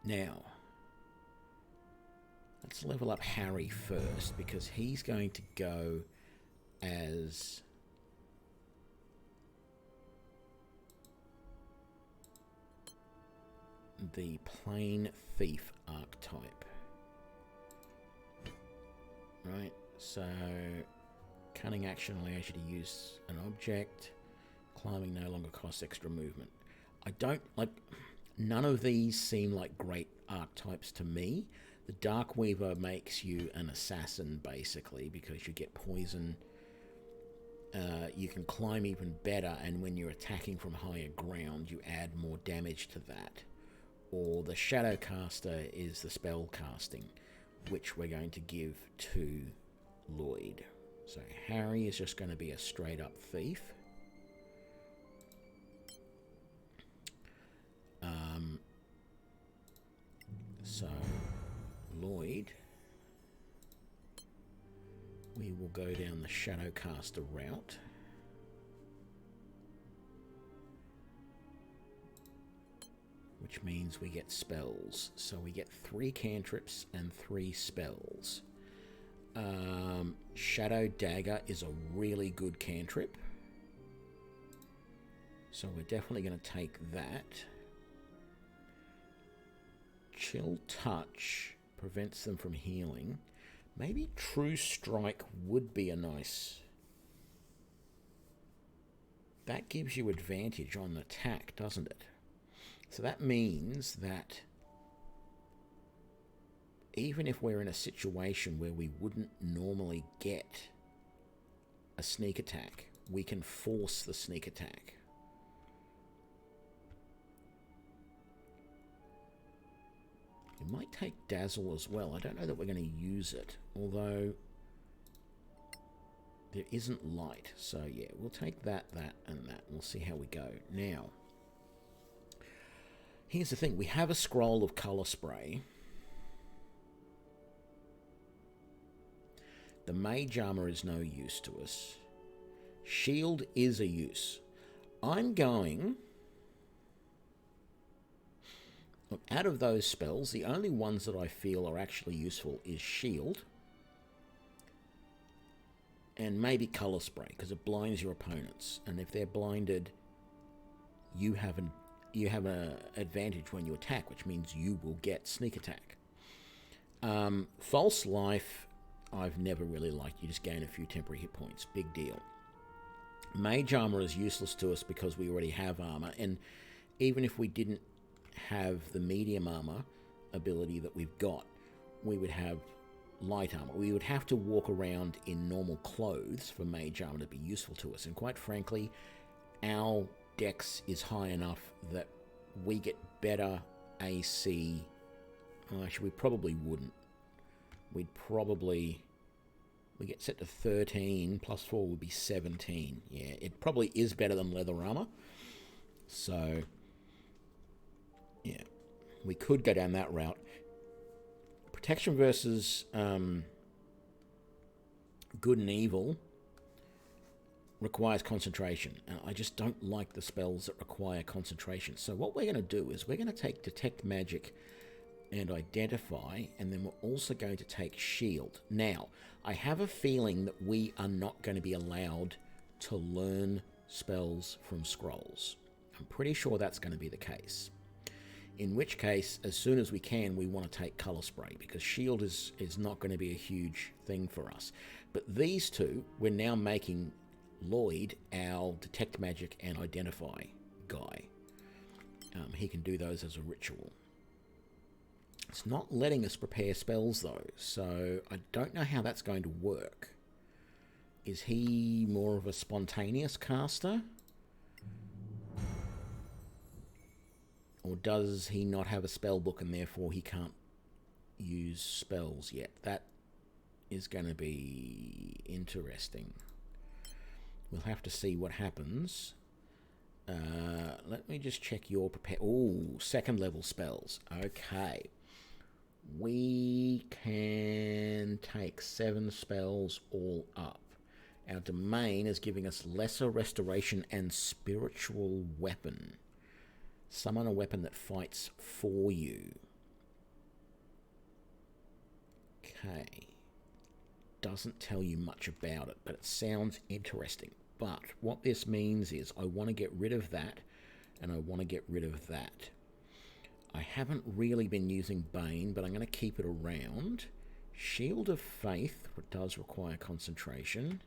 Now, let's level up Harry first, because he's going to go as... the Plain Thief archetype. Right, so cunning action allows you to use an object. Climbing no longer costs extra movement. I don't like... None of these seem like great archetypes to me. The Darkweaver makes you an assassin, basically, because you get poison. You can climb even better, and when you're attacking from higher ground, you add more damage to that. Or the Shadowcaster is the spell casting, which we're going to give to Lloyd. So Harry is just going to be a straight up thief. So Lloyd, we will go down the Shadowcaster route. Which means we get spells. So we get 3 cantrips and 3 spells. Shadow Dagger is a really good cantrip. So we're definitely going to take that. Chill Touch prevents them from healing. Maybe True Strike would be a nice... That gives you advantage on attack, doesn't it? So that means that even if we're in a situation where we wouldn't normally get a sneak attack, we can force the sneak attack. We might take Dazzle as well. I don't know that we're going to use it, although there isn't light. So yeah, we'll take that, that, and that. We'll see how we go. Now, here's the thing. We have a scroll of colour spray. The mage armor is no use to us. Shield is a use. I'm going... Look, out of those spells, the only ones that I feel are actually useful is Shield and maybe Colour Spray, because it blinds your opponents. And if they're blinded, you have an advantage when you attack, which means you will get sneak attack. False Life, I've never really liked. You just gain a few temporary hit points. Big deal. Mage Armor is useless to us because we already have armor, and even if we didn't have the medium armor ability that we've got, we would have light armor. We would have to walk around in normal clothes for mage armor to be useful to us, and quite frankly, our dex is high enough that we get better AC. Well, actually, we probably wouldn't. We get set to 13, plus 4 would be 17. Yeah, it probably is better than leather armor. So, yeah, we could go down that route. Protection versus good and evil requires concentration. I just don't like the spells that require concentration. So what we're going to do is we're going to take Detect Magic and Identify, and then we're also going to take Shield. Now, I have a feeling that we are not going to be allowed to learn spells from scrolls. I'm pretty sure that's going to be the case. In which case, as soon as we can, we want to take Colour Spray, because Shield is not going to be a huge thing for us. But these two, we're now making Lloyd our Detect Magic and Identify guy. He can do those as a ritual. It's not letting us prepare spells, though, so I don't know how that's going to work. Is he more of a spontaneous caster? Or does he not have a spell book and therefore he can't use spells yet? That is going to be interesting. We'll have to see what happens. Let me just check your prepare. Oh, second level spells. Okay. We can take 7 spells all up. Our domain is giving us lesser restoration and spiritual weapon. Summon a weapon that fights for you. Okay. Doesn't tell you much about it, but it sounds interesting. But what this means is I want to get rid of that, and I want to get rid of that. I haven't really been using Bane, but I'm going to keep it around. Shield of Faith does require concentration.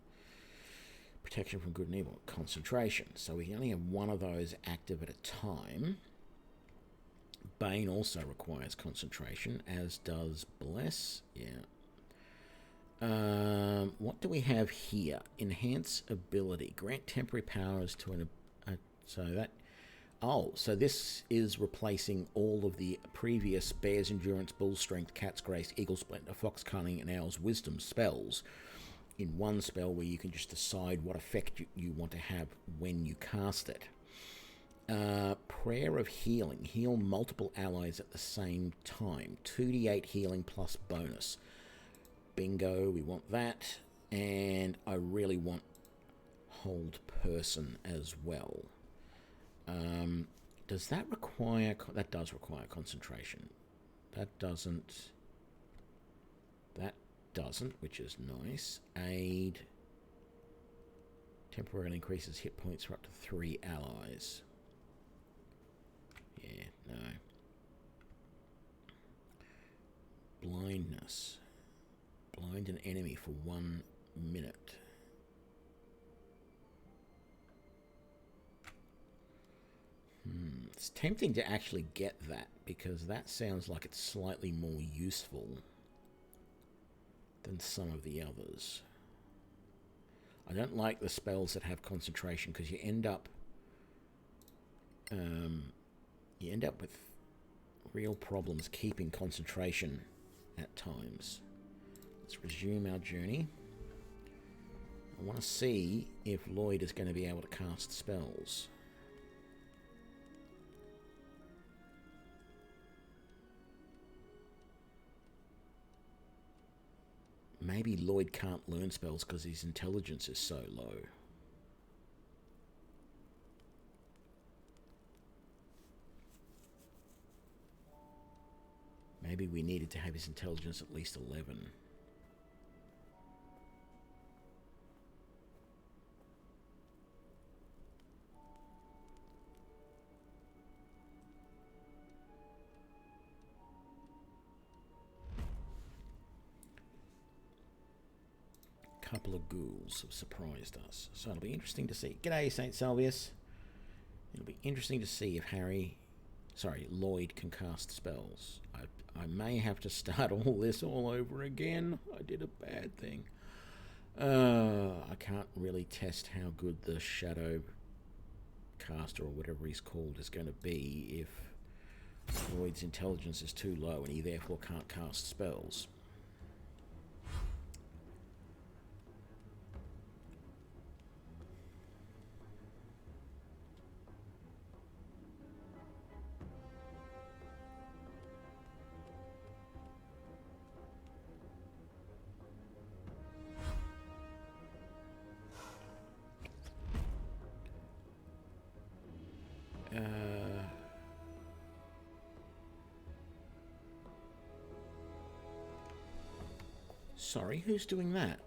Protection from good and evil, concentration. So we only have one of those active at a time. Bane also requires concentration, as does Bless. Yeah. What do we have here? Enhance ability. Grant temporary powers to an... so that... Oh, so this is replacing all of the previous Bear's Endurance, Bull's Strength, Cat's Grace, Eagle Splendor, Fox Cunning, and Owl's Wisdom spells in one spell where you can just decide what effect you want to have when you cast it. Prayer of Healing. Heal multiple allies at the same time. 2d8 healing plus bonus. Bingo, we want that. And I really want Hold Person as well. Does that require... that does require concentration. That doesn't, which is nice. Aid. Temporarily increases hit points for up to 3 allies. Yeah, no. Blindness. Blind an enemy for 1 minute. It's tempting to actually get that, because that sounds like it's slightly more useful than some of the others. I don't like the spells that have concentration, because you end up with real problems keeping concentration at times. Let's resume our journey. I want to see if Lloyd is going to be able to cast spells. Maybe Lloyd can't learn spells because his intelligence is so low. Maybe we needed to have his intelligence at least 11. Couple of ghouls have surprised us, so it'll be interesting to see. G'day, St. Salvius. It'll be interesting to see if Lloyd can cast spells. I may have to start all this all over again. I did a bad thing. I can't really test how good the Shadow Caster, or whatever he's called, is going to be if Lloyd's intelligence is too low and he therefore can't cast spells. Sorry, who's doing that?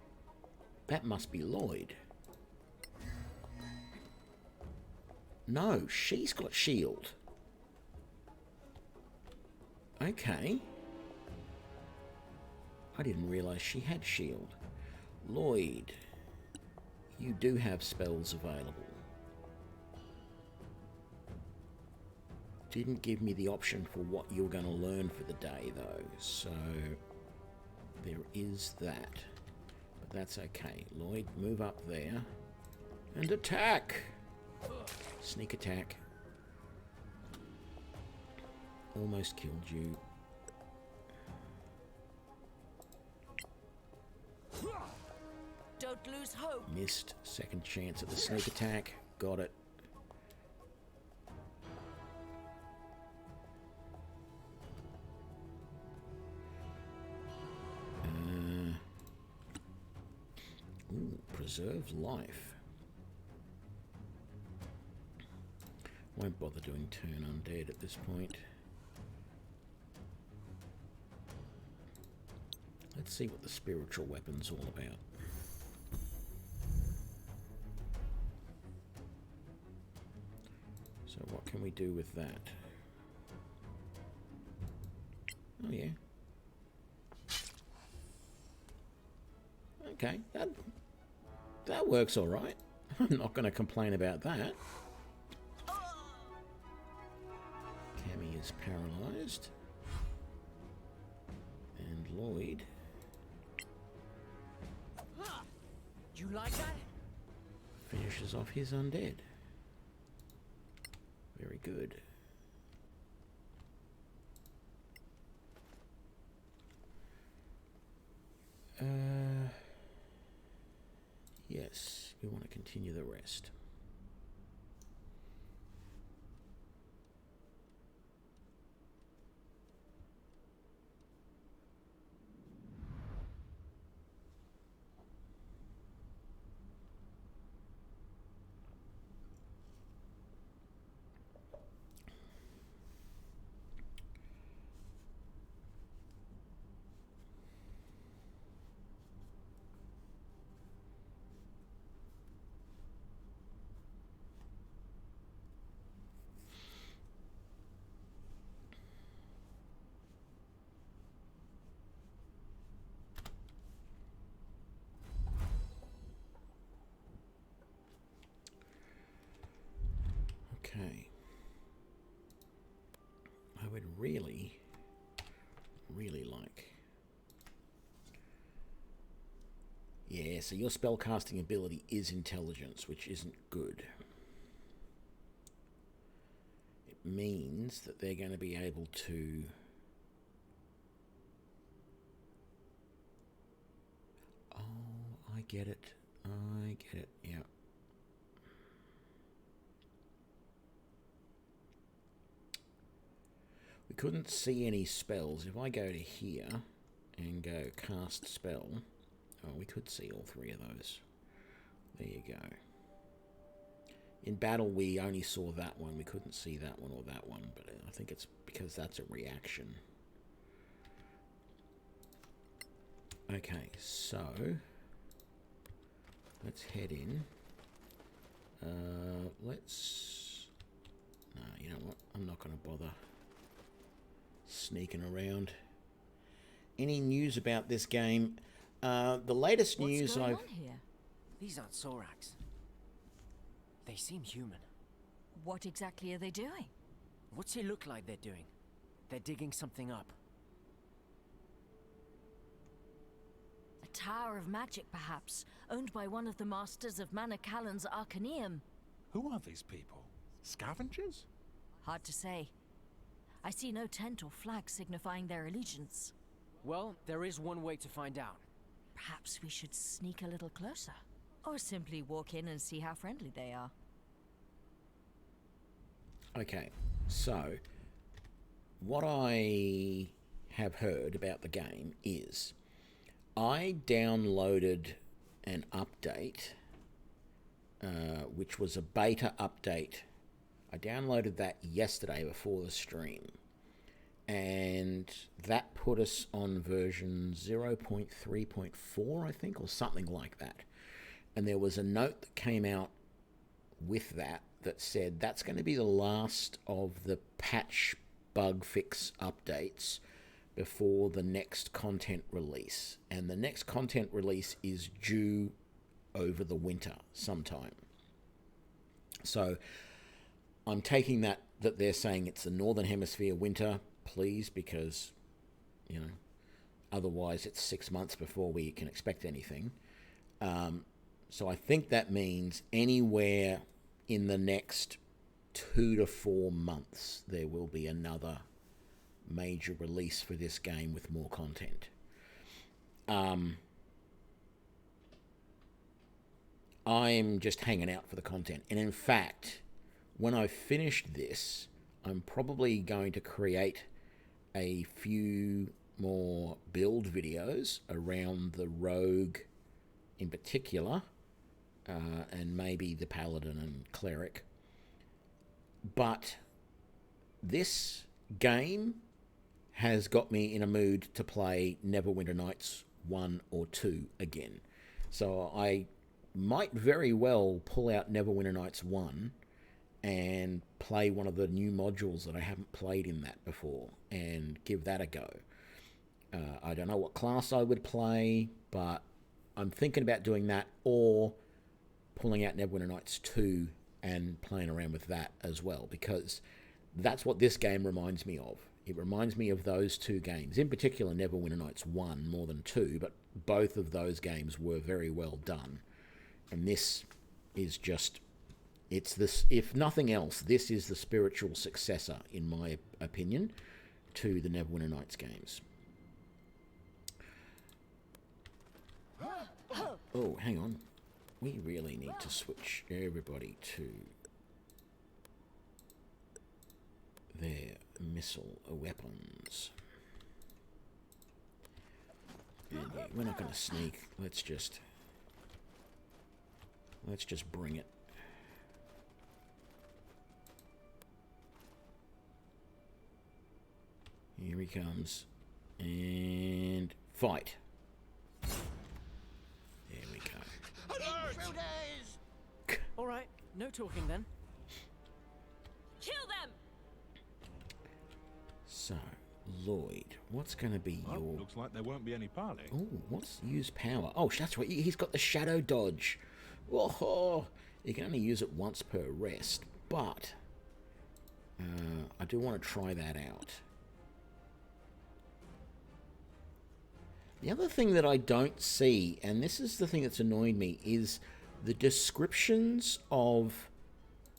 That must be Lloyd. No, she's got shield. Okay. I didn't realize she had shield. Lloyd, you do have spells available. Didn't give me the option for what you're going to learn for the day, though. So there is that. But that's okay. Lloyd, move up there. And attack! Sneak attack. Almost killed you. Don't lose hope. Missed. Second chance at the sneak attack. Got it. Ooh, preserves life. Won't bother doing turn undead at this point. Let's see what the spiritual weapon's all about. So what can we do with that? Oh yeah. Okay, that works all right. I'm not going to complain about that. Cammy is paralyzed. And Lloyd. You like that? Finishes off his undead. Very good. Yes, we want to continue the rest. Okay. I would really like... Yeah, so your spellcasting ability is intelligence, which isn't good. It means that they're going to be able to... Oh, I get it. I get it, yeah. We couldn't see any spells. If I go to here and go cast spell, oh, we could see all three of those. There you go. In battle, we only saw that one. We couldn't see that one or that one, but I think it's because that's a reaction. Okay, so let's head in. Let's... No, you know what? I'm not going to bother sneaking around. Any news about this game? The latest news What's going on here? These aren't Sorax. They seem human. What exactly are they doing? What's it look like they're doing? They're digging something up. A tower of magic, perhaps, owned by one of the masters of Manor Callan's Arcaneum. Who are these people? Scavengers? Hard to say. I see no tent or flag signifying their allegiance. Well, there is one way to find out. Perhaps we should sneak a little closer. Or simply walk in and see how friendly they are. Okay, so what I have heard about the game is I downloaded an update, which was a beta update. I downloaded that yesterday before the stream, and that put us on version 0.3.4, I think, or something like that. And there was a note that came out with that that said that's going to be the last of the patch bug fix updates before the next content release. And the next content release is due over the winter sometime. So I'm taking that that they're saying it's the Northern Hemisphere winter, please, because, you know, otherwise it's 6 months before we can expect anything. So I think that means anywhere in the next 2 to 4 months there will be another major release for this game with more content. I'm just hanging out for the content. And in fact, when I've finished this, I'm probably going to create a few more build videos around the rogue in particular, and maybe the paladin and cleric. But this game has got me in a mood to play Neverwinter Nights 1 or 2 again. So I might very well pull out Neverwinter Nights 1 and play one of the new modules that I haven't played in that before and give that a go. I don't know what class I would play, but I'm thinking about doing that, or pulling out Neverwinter Nights 2 and playing around with that as well, because that's what this game reminds me of. It reminds me of those two games, in particular Neverwinter Nights 1 more than 2, but both of those games were very well done. And this is just, it's this, if nothing else, this is the spiritual successor, in my opinion, to the Neverwinter Nights games. Oh, hang on. We really need to switch everybody to their missile weapons. And yeah, we're not going to sneak. Let's just bring it. Here he comes. And fight. There we go. All right, no talking then. Kill them! So, Lloyd, what's going to be your... Looks like there won't be any parley. Oh, what's use power? Oh, that's right. He's got the shadow dodge. Whoa! You can only use it once per rest, but I do want to try that out. The other thing that I don't see, and this is the thing that's annoyed me, is the descriptions of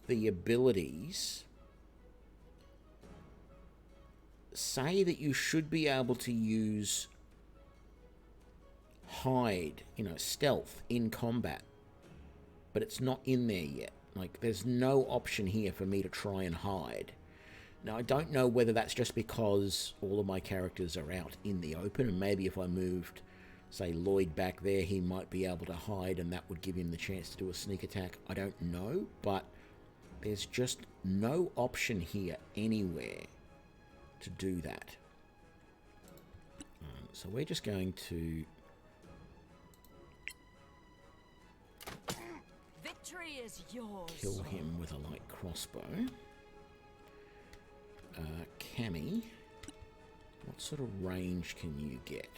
the abilities say that you should be able to use hide, stealth in combat, but it's not in there yet. Like, there's no option here for me to try and hide. Now, I don't know whether that's just because all of my characters are out in the open, and maybe if I moved, say, Lloyd back there, he might be able to hide, and that would give him the chance to do a sneak attack. I don't know, but there's just no option here anywhere to do that. So we're just going to... Victory is yours. Kill him with a light crossbow. Cammy, what sort of range can you get?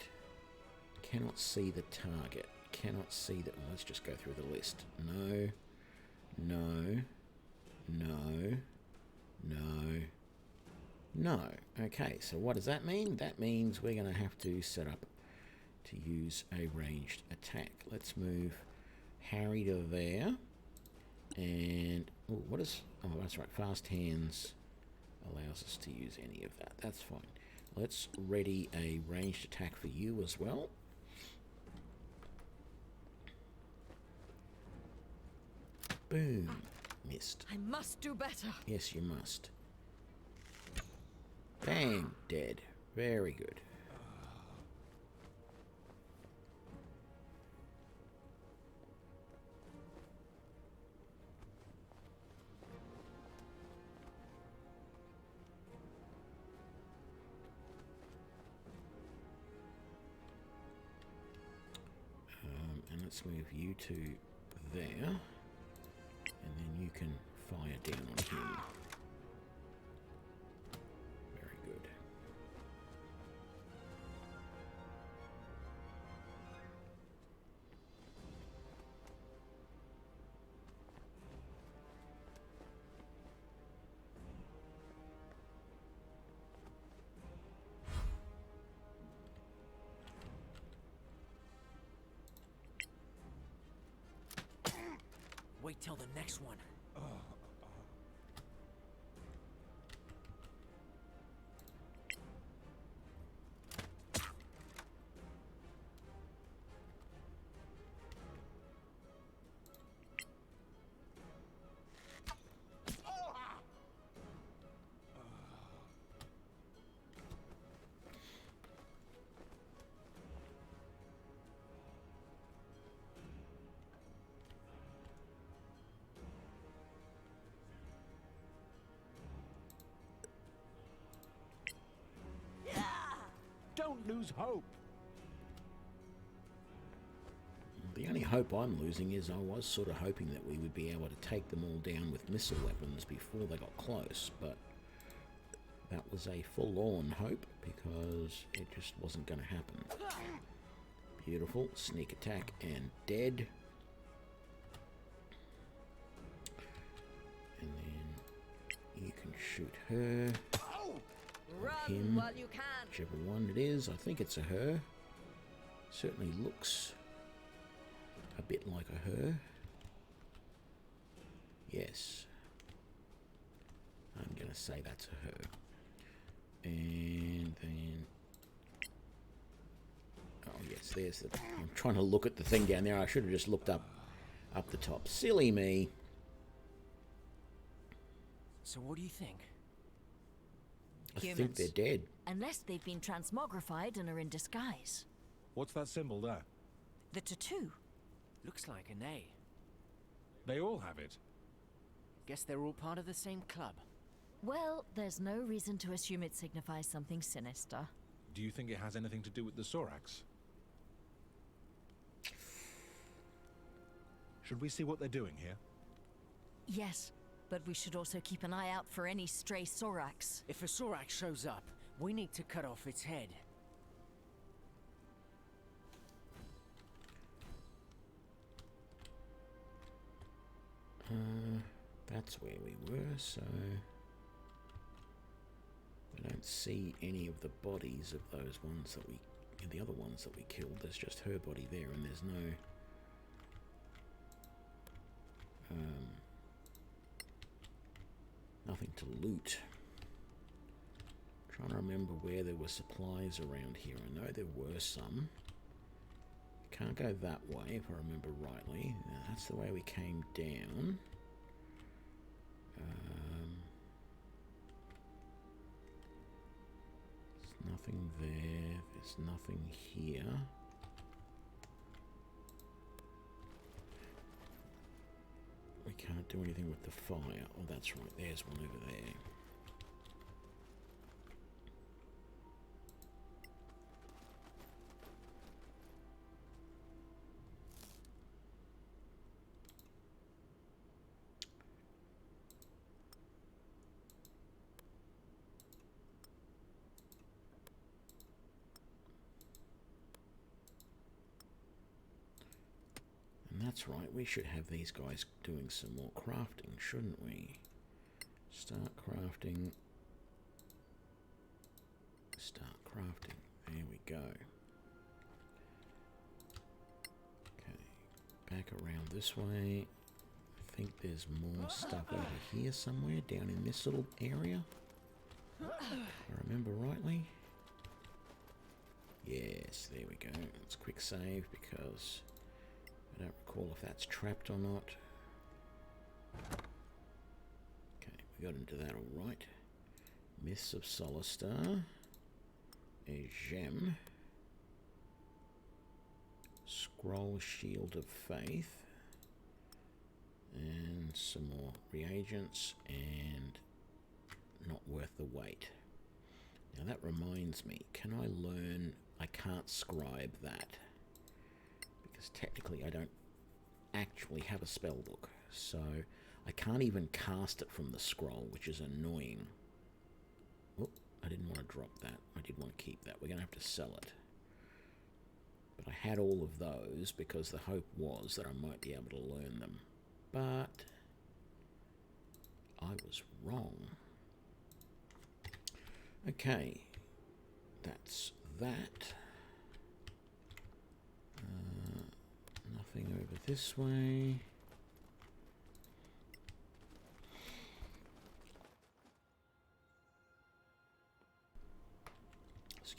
Cannot see the target. Cannot see the... Let's just go through the list. No. No. No. No. No. Okay, so what does that mean? That means we're going to have to set up to use a ranged attack. Let's move Harry to there. And... Oh, what is... Oh, that's right. Fast hands allows us to use any of that. That's fine. Let's ready a ranged attack for you as well. Boom. Missed. I must do better. Yes, you must. Bang. Dead. Very good. And let's move you to there. And then you can fire down on him. Very good. wait till the next one. Don't lose hope. The only hope I'm losing is I was sort of hoping that we would be able to take them all down with missile weapons before they got close, but that was a forlorn hope because it just wasn't going to happen. Beautiful. Sneak attack and dead. And then you can shoot her. Run Him. while you can. Whichever one it is. I think it's a her. Certainly looks a bit like a her. Yes. I'm going to say that's a her. And then... Oh, yes, there's the... I'm trying to look at the thing down there. I should have just looked up the top. Silly me. So what do you think? I think they're dead. Unless they've been transmogrified and are in disguise. What's that symbol there? The tattoo. Looks like an A. They all have it. Guess they're all part of the same club. Well, there's no reason to assume it signifies something sinister. Do you think it has anything to do with the Sorax? Should we see what they're doing here? Yes, but we should also keep an eye out for any stray Sorax. If a Sorax shows up, we need to cut off its head. That's where we were, so... I don't see any of the bodies of those ones that we... the other ones that we killed. There's just her body there, and there's no... nothing to loot. Trying to remember where there were supplies around here. I know there were some. Can't go that way if I remember rightly. Now, that's the way we came down. There's nothing there. There's nothing here. We can't do anything with the fire. Oh, that's right. There's one over there. That's right, we should have these guys doing some more crafting, shouldn't we? Start crafting. Start crafting. There we go. Okay, back around this way. I think there's more stuff over here somewhere, down in this little area. If I remember rightly. Yes, there we go. Let's quick save because... I don't recall if that's trapped or not. Okay, we got into that all right. Myths of SOLASTA. A gem. Scroll Shield of Faith. And some more reagents and not worth the wait. Now that reminds me, can I learn... I can't scribe that. Because technically I don't actually have a spell book, so I can't even cast it from the scroll, which is annoying. Oh, I didn't want to drop that. I did want to keep that. We're going to have to sell it. But I had all of those because the hope was that I might be able to learn them. But I was wrong. Okay, that's that. Nothing over this way.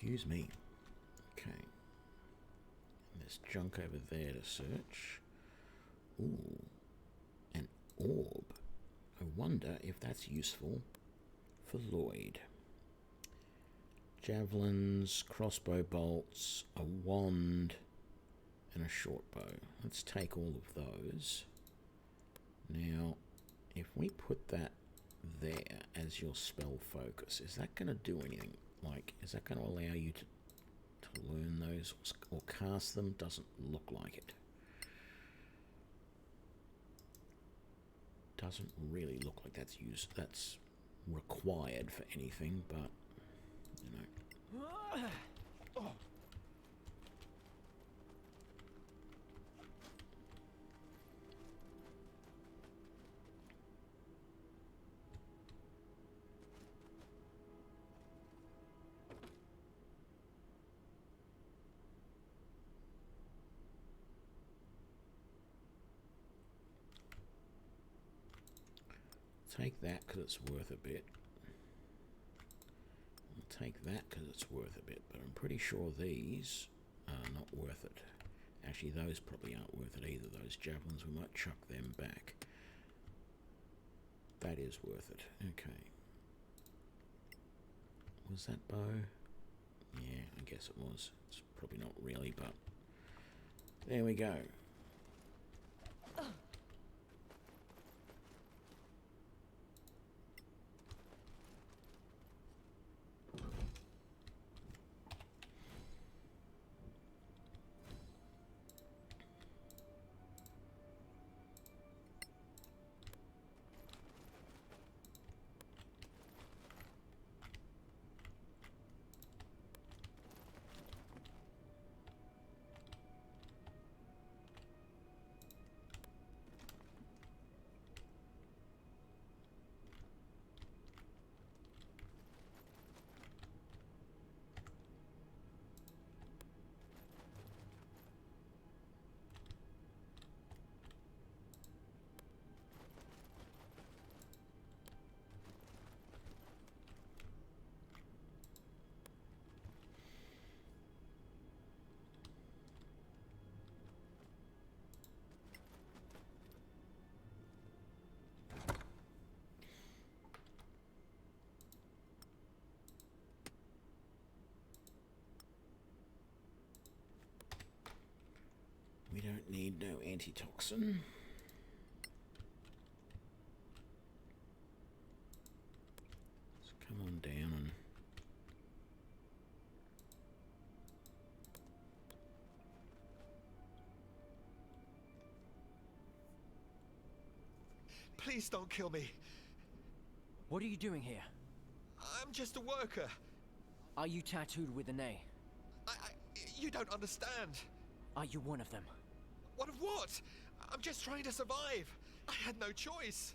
Excuse me. Okay. And there's junk over there to search. Ooh. An orb. I wonder if that's useful for Lloyd. Javelins, crossbow bolts, a wand, and a short bow. Let's take all of those. Now, if we put that there as your spell focus, is that going to do anything? Like, is that going to allow you to learn those or cast them? Doesn't look like it. Doesn't really look like that's required for anything, but you know. Take that because it's worth a bit. I'll take that because it's worth a bit, but I'm pretty sure these are not worth it. Actually, those probably aren't worth it either. Those javelins, we might chuck them back. That is worth it. Okay. Was that bow? Yeah, I guess it was. It's probably not really, but there we go. We don't need no antitoxin. Let's come on down and... Please don't kill me. What are you doing here? I'm just a worker. Are you tattooed with an A? You don't understand. Are you one of them? What of what? I'm just trying to survive. I had no choice.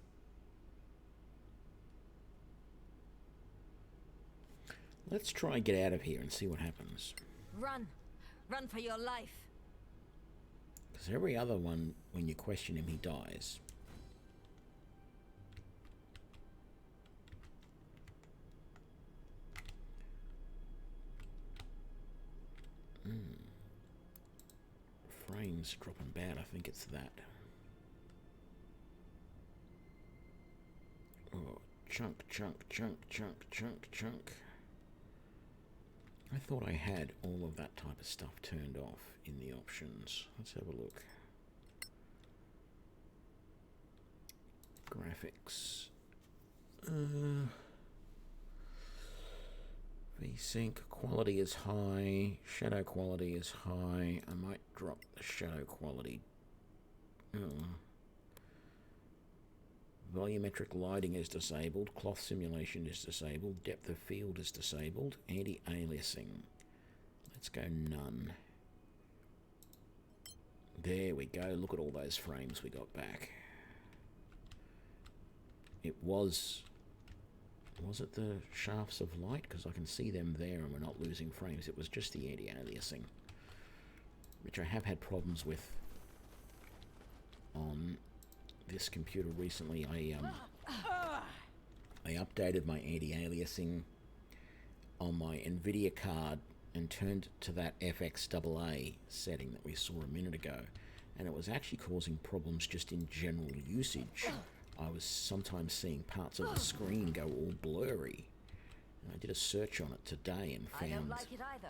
Let's try and get out of here and see what happens. Run! Run for your life! Because every other one, when you question him, he dies. Frames dropping bad, I think it's that. Oh, chunk, chunk, chunk, chunk, chunk, chunk. I thought I had all of that type of stuff turned off in the options. Let's have a look. Graphics. VSync quality is high, shadow quality is high. I might drop the shadow quality. Volumetric lighting is disabled, cloth simulation is disabled, depth of field is disabled, anti-aliasing. Let's go none. There we go, look at all those frames we got back. It was it the shafts of light? Because I can see them there and we're not losing frames. It was just the anti-aliasing, which I have had problems with on this computer recently. I updated my anti-aliasing on my NVIDIA card and turned to that FXAA setting that we saw a minute ago, and it was actually causing problems just in general usage. I was sometimes seeing parts of the screen go all blurry. And I did a search on it today and found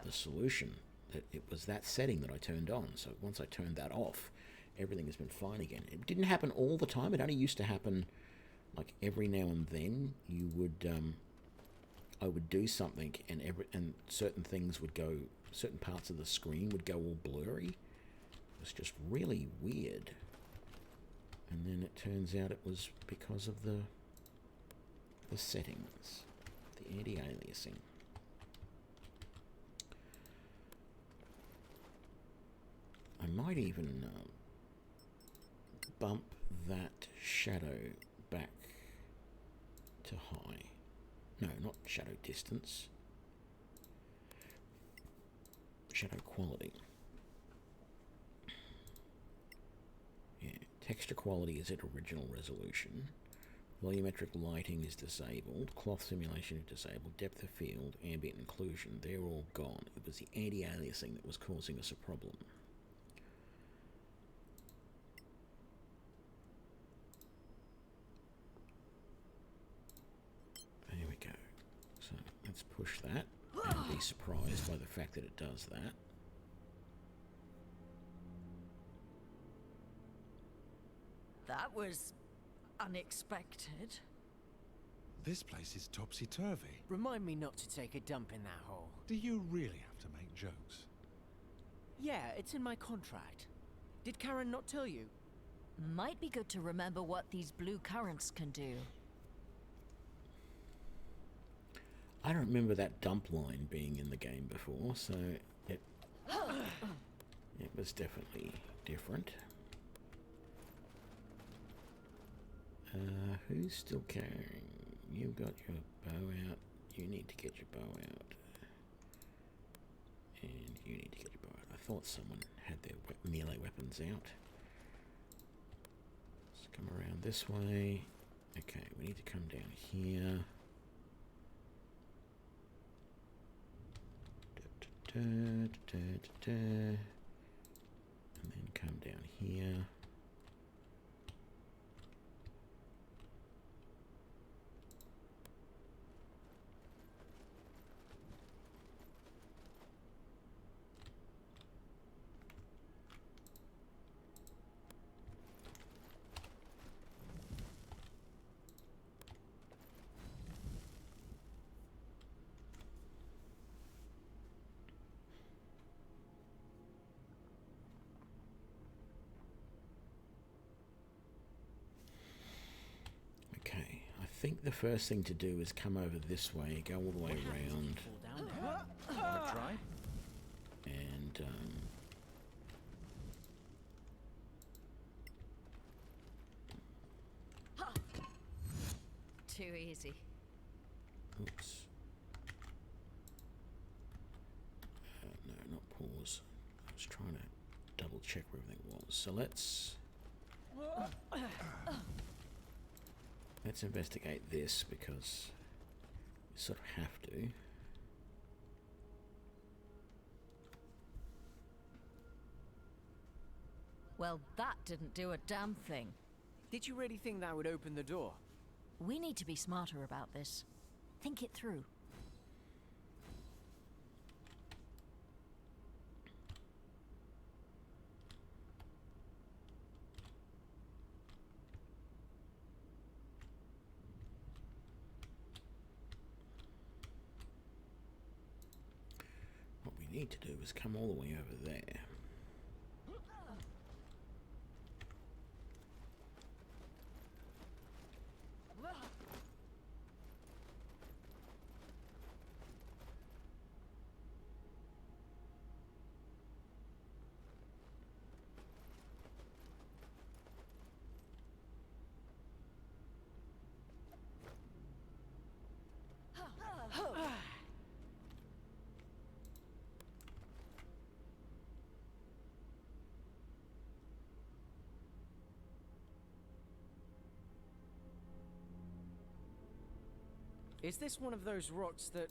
the solution. That it was that setting that I turned on. So once I turned that off, everything has been fine again. It didn't happen all the time. It only used to happen like every now and then. You would, I would do something, and certain things would go, certain parts of the screen would go all blurry. It was just really weird. And then it turns out it was because of the settings, the anti-aliasing. I might even bump that shadow back to high. No, not shadow distance. Shadow quality. Yeah, texture quality is at original resolution. Volumetric lighting is disabled. Cloth simulation is disabled. Depth of field, ambient inclusion, they're all gone. It was the anti-aliasing that was causing us a problem. There we go. So let's push that and be surprised by the fact that it does that. That was unexpected. This place is topsy-turvy. Remind me not to take a dump in that hole. Do you really have to make jokes? Yeah, it's in my contract. Did Karen not tell you? Might be good to remember what these blue currents can do. I don't remember that dump line being in the game before, so it was definitely different. Who's still carrying? You've got your bow out. You need to get your bow out. And you need to get your bow out. I thought someone had their melee weapons out. Let's come around this way. Okay, we need to come down here. And then come down here. I think the first thing to do is come over this way, go all the way around. Wanna try? And Too easy. oops. No, not pause. I was trying to double check where everything was. So let's investigate this because we sort of have to. Well, that didn't do a damn thing. Did you really think that would open the door? We need to be smarter about this. Think it through. What we need to do is come all the way over there. Is this one of those rocks that...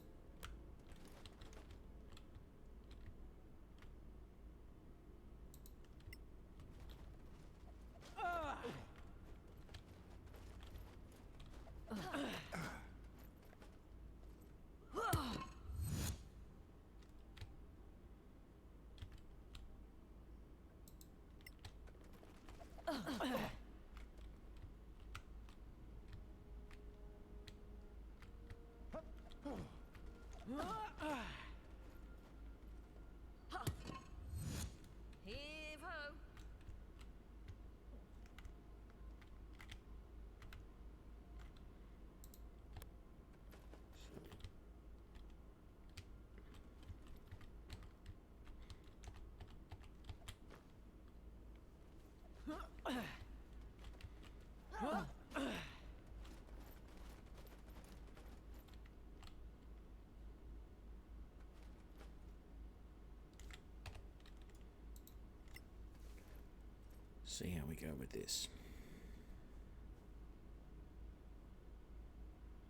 See how we go with this.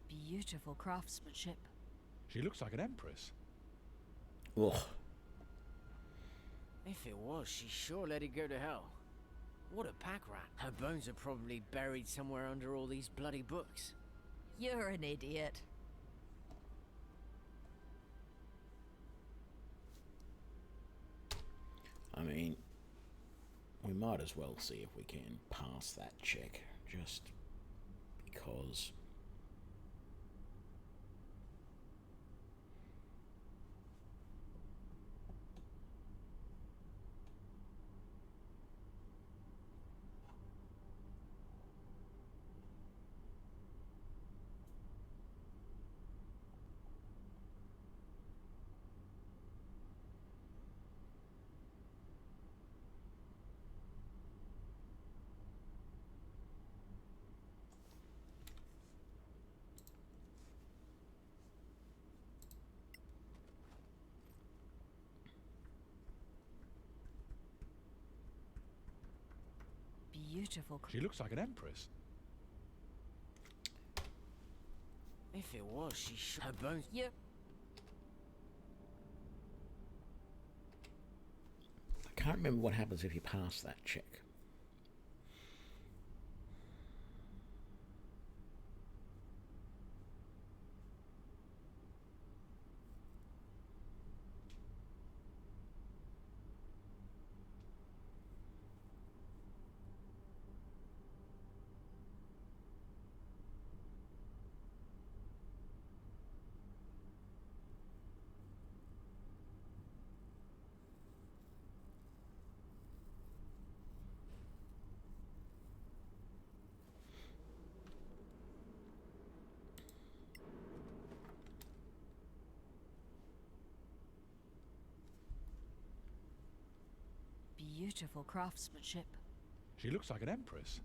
Beautiful craftsmanship. She looks like an empress. Ugh. If it was, she sure let it go to hell. What a pack rat. Her bones are probably buried somewhere under all these bloody books. You're an idiot. I mean, we might as well see if we can pass that check, just because. Beautiful. She looks like an empress. If it was, she sure. Her bones. Yeah. I can't remember what happens if you pass that check. Beautiful craftsmanship. She looks like an empress.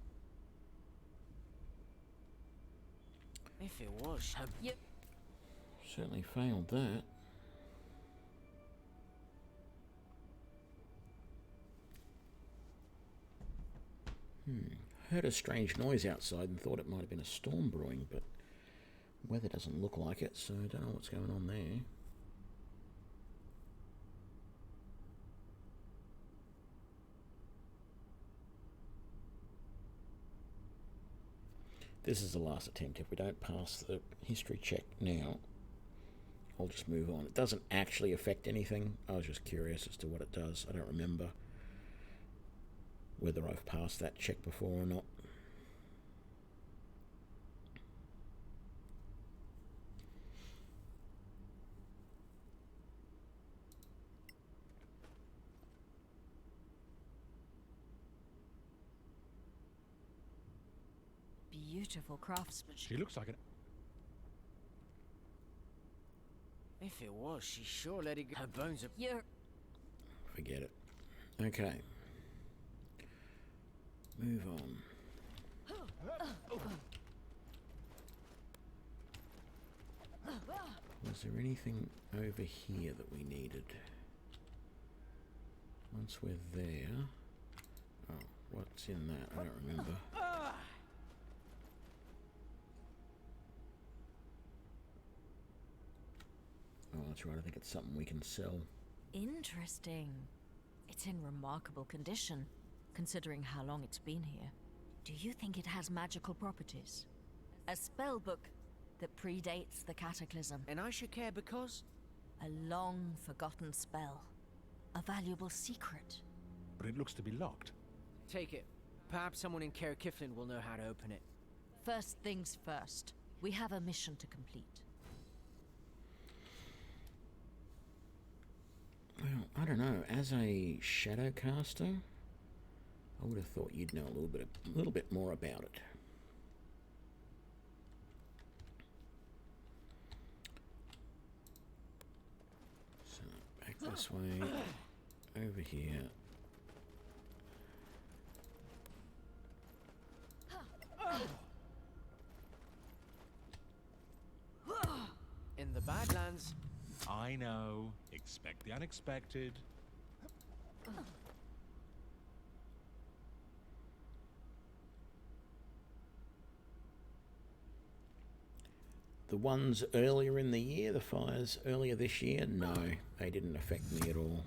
If it was, her. Yep. Certainly failed that. Heard a strange noise outside and thought it might have been a storm brewing, but weather doesn't look like it, so I don't know what's going on there. This is the last attempt. If we don't pass the history check now, I'll just move on. It doesn't actually affect anything. I was just curious as to what it does. I don't remember whether I've passed that check before or not. Beautiful craftsmanship. She looks like an... If it was, she sure let it go. Her bones are. You're. Forget it. Okay. Move on. Was there anything over here that we needed? Once we're there... Oh, what's in that? I don't remember. Oh, that's right. I think it's something we can sell. Interesting. It's in remarkable condition, considering how long it's been here. Do you think it has magical properties? A spell book that predates the cataclysm. And I should care because? A long forgotten spell. A valuable secret. But it looks to be locked. Take it. Perhaps someone in Caer Kiflin will know how to open it. First things first. We have a mission to complete. Well, I don't know. As a shadow caster, I would have thought you'd know a little bit more about it. So back this way, over here. In the Badlands. I know. Expect the unexpected. The ones earlier in the year, the fires earlier this year, no, they didn't affect me at all.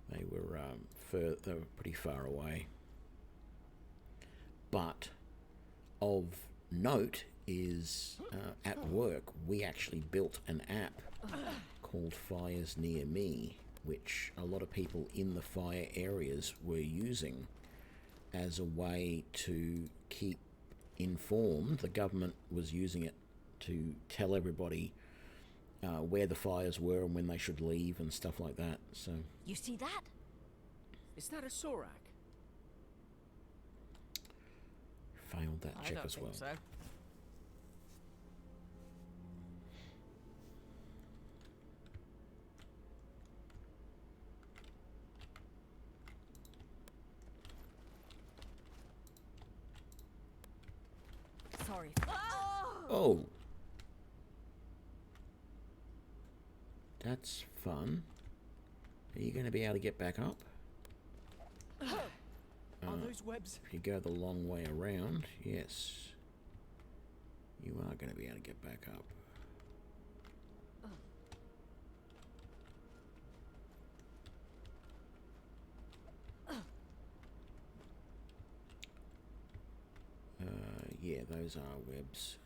They were they were pretty far away. But of note is at work we actually built an app called Fires Near Me, which a lot of people in the fire areas were using as a way to keep informed. The government was using it to tell everybody where the fires were and when they should leave and stuff like that. So You see that? Is that a Sorak? failed that I check don't as think well. so. Sorry. Oh, that's fun. Are you going to be able to get back up? Are those webs? If you go the long way around, yes, you are going to be able to get back up. Yeah, those are webs.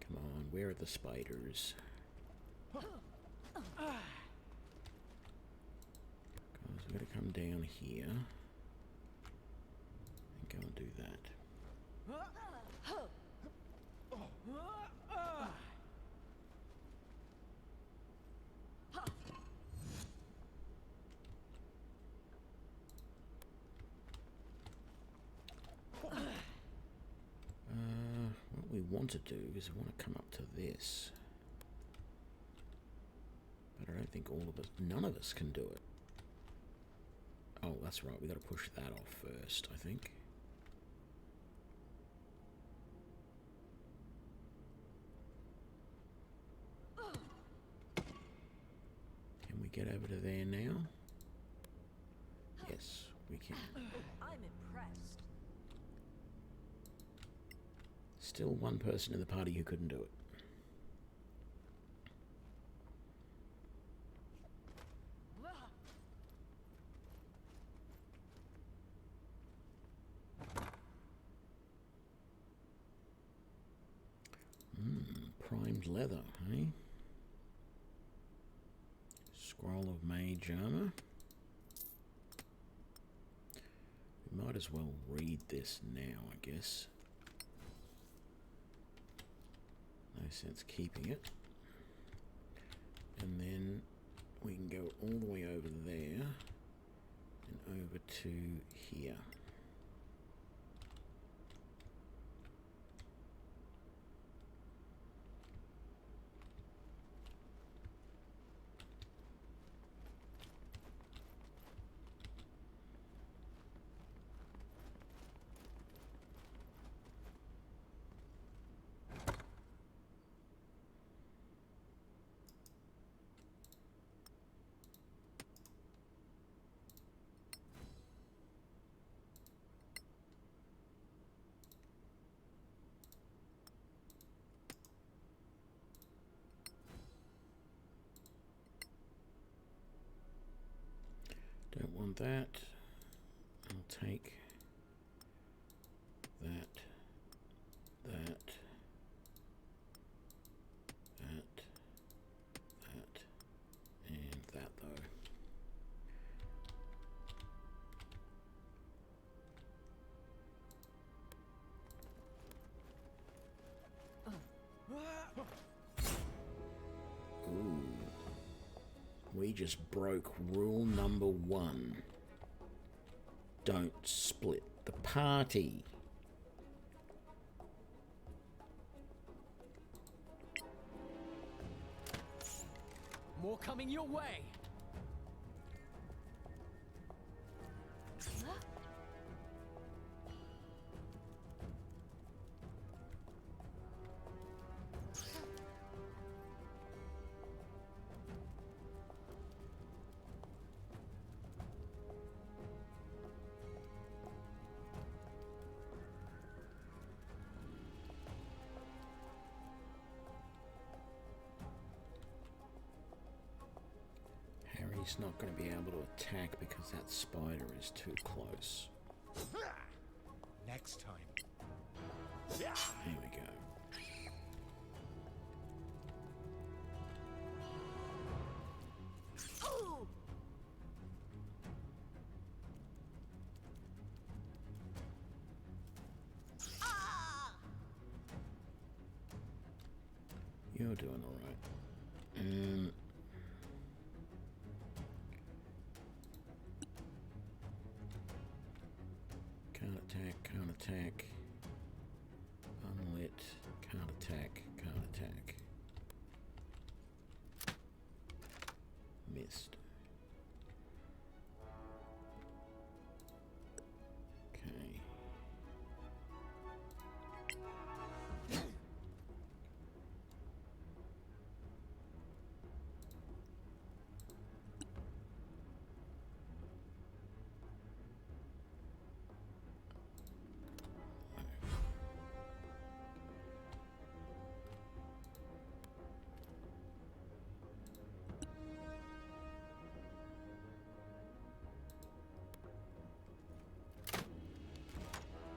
Come on, where are the spiders? Guys, we've got to come down here and go and do that. What we want to do is we want to come up to this. But I don't think none of us can do it. Oh, that's right, we got to push that off first, I think. Can we get over to there now? Yes, we can. I'm impressed. Still one person in the party who couldn't do it. Primed leather, eh? Scroll of mage armor. We might as well read this now, I guess. No sense keeping it. And then we can go all the way over there and over to here. Don't want that. I'll take that, and that though. Ooh. We just broke rule number 1. Don't split the party. More coming your way. he's not going to be able to attack because that spider is too close. Next time. Here we go. You're doing all right. Can't attack, can't attack. Unlit, can't attack, can't attack. Missed. Okay.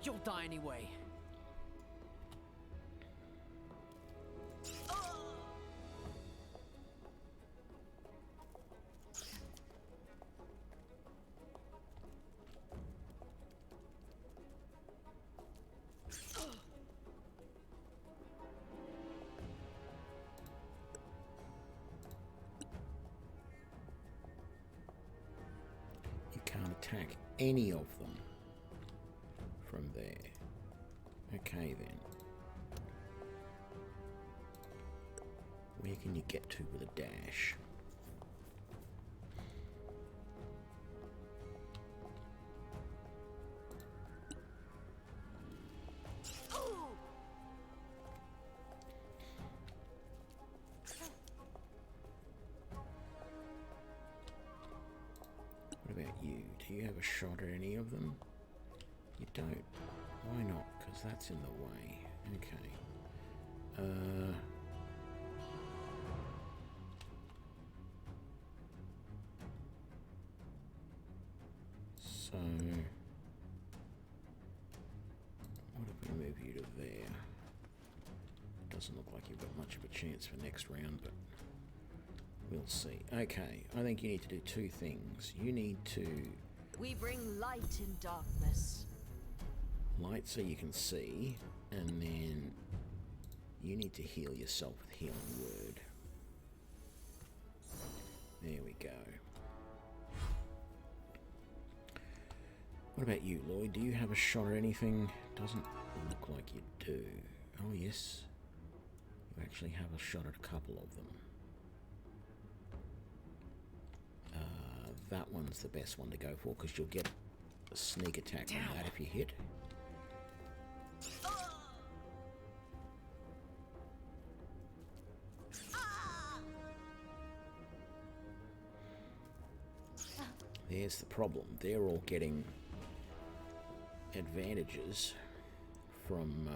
You'll die anyway. You can't attack any of them from there. Okay then. Where can you get to with a dash? What about you? Do you have a shot at any of them? You don't. Why not? Because that's in the way. Okay. So what if we move you to there? Doesn't look like you've got much of a chance for next round, but we'll see. Okay, I think you need to do two things. You need to We bring light in darkness. light so you can see, and then you need to heal yourself with Healing Word. There we go. What about you, Lloyd? Do you have a shot at anything? Doesn't look like you do. Oh yes, you actually have a shot at a couple of them. That one's the best one to go for because you'll get a sneak attack on that if you hit. There's the problem. They're all getting advantages from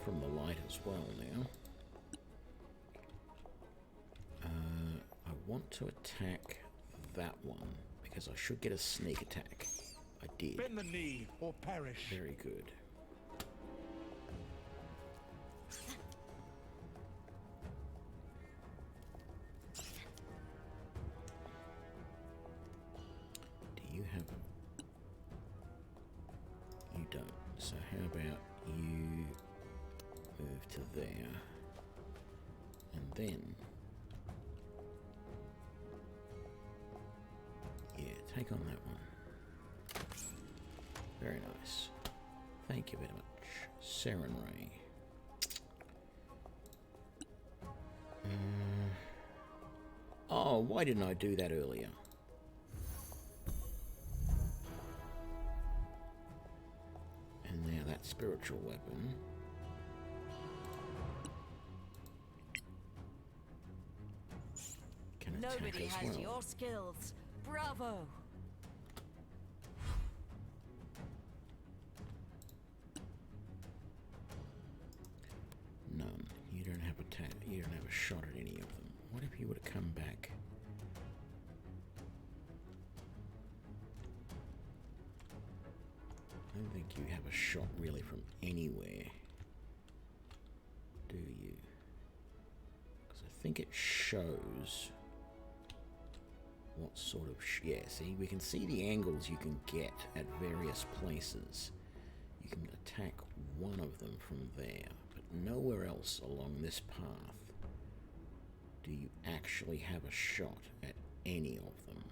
the light as well now. I want to attack that one because I should get a sneak attack. I did. Bend the knee or perish. Very good. Do you have a... You don't. So how about you move to there and then... Yeah, take on that one. Very nice. Thank you very much. Saren Ray. Oh, why didn't I do that earlier? And now that spiritual weapon. Can attack Nobody as has well. your skills. Bravo! None. You don't have a shot at any of them. What if you would have come back think you have a shot really from anywhere, do you? Because I think it shows what sort of... yeah, see, we can see the angles you can get at various places. You can attack one of them from there, but nowhere else along this path do you actually have a shot at any of them.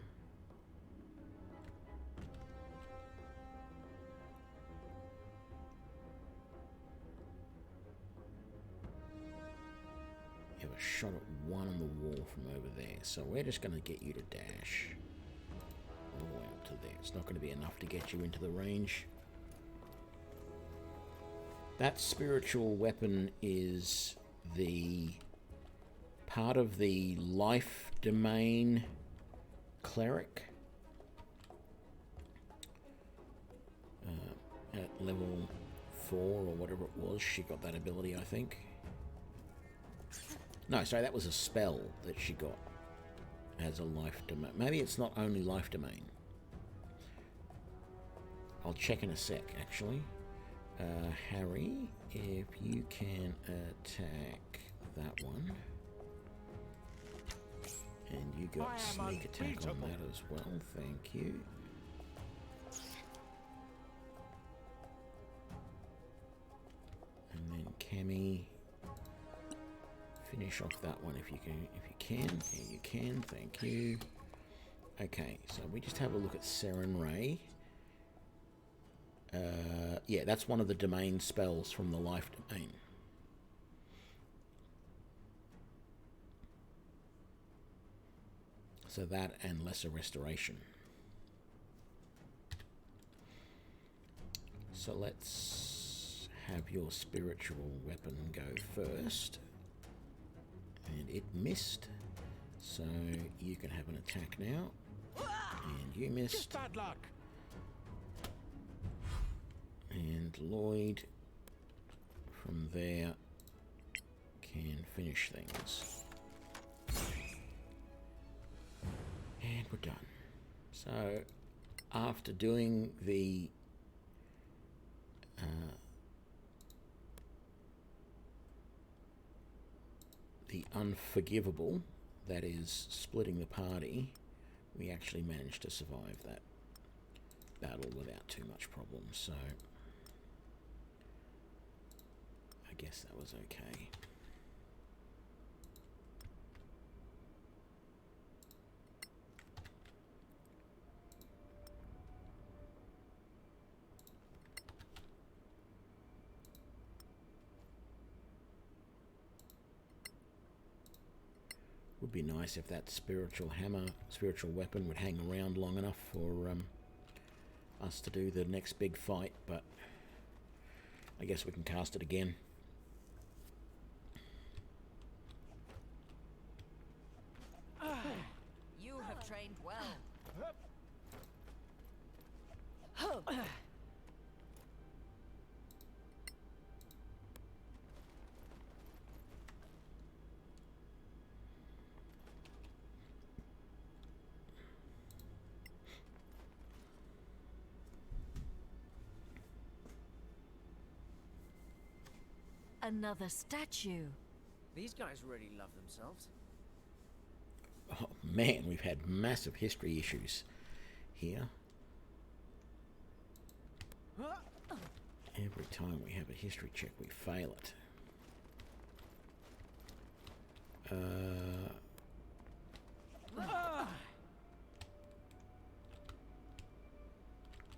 You have a shot at one on the wall from over there, so we're just going to get you to dash all the way up to there. It's not going to be enough to get you into the range. That spiritual weapon is the part of the life domain cleric at level 4 or whatever it was. She got that ability, I think. No, sorry, that was a spell that she got as a life domain. Maybe it's not only life domain. I'll check in a sec, actually. Harry, if you can attack that one. And you got sneak attack on that as well, thank you. And then Cammy, finish off that one if you can. Yeah, you can, thank you. Okay, so we just have a look at Seren Ray. Yeah, that's one of the domain spells from the life domain. So that and Lesser Restoration. So let's have your spiritual weapon go first. And it missed. So you can have an attack now. And you missed. Just bad luck. And Lloyd, from there, can finish things. And we're done. So, after doing the unforgivable, that is splitting the party, we actually managed to survive that battle without too much problem. So, I guess that was okay. Would be nice if that spiritual weapon would hang around long enough for us to do the next big fight, but I guess we can cast it again. You have trained well. Another statue. These guys really love themselves. Oh man, we've had massive history issues here. Every time we have a history check, we fail it.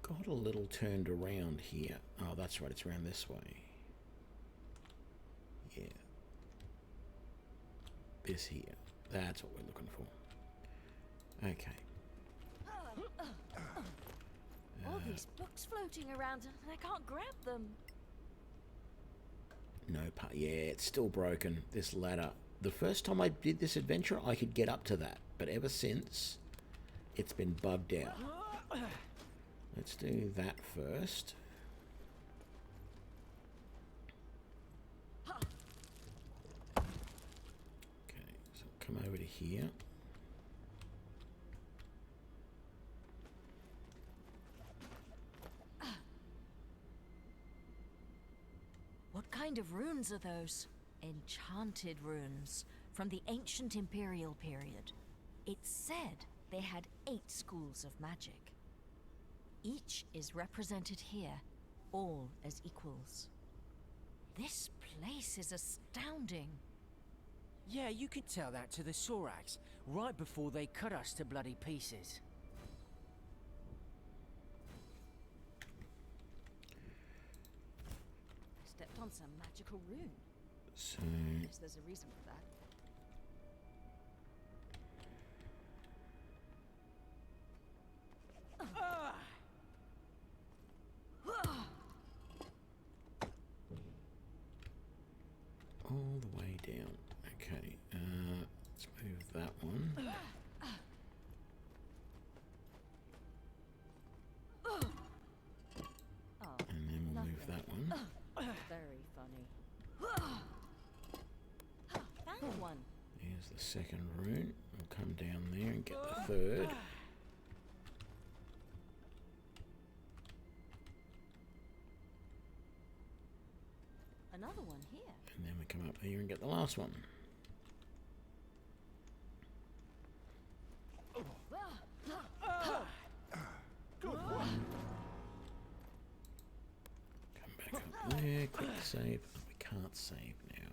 Got a little turned around here. Oh, that's right, it's around this way. Yeah. This here. That's what we're looking for. Okay. All these books floating around and I can't grab them. No part. Yeah, it's still broken. This ladder. The first time I did this adventure, I could get up to that. But ever since, it's been bugged out. Let's do that first. Okay, so come over to here. kind of runes are those? Enchanted runes from the ancient Imperial period. It's said they had 8 schools of magic. Each is represented here, all as equals. This place is astounding. Yeah, you could tell that to the Sorax, right before they cut us to bloody pieces. Stepped on some magical rune. So... Guess there's a reason for that. all the way down. Okay, let's move that one. And then we'll move that one. Very funny. Found one. Here's the second rune. We'll come down there and get the third. Another one here. And then we come up here and get the last one. Good one. Come back up there, quick save. Oh, we can't save now.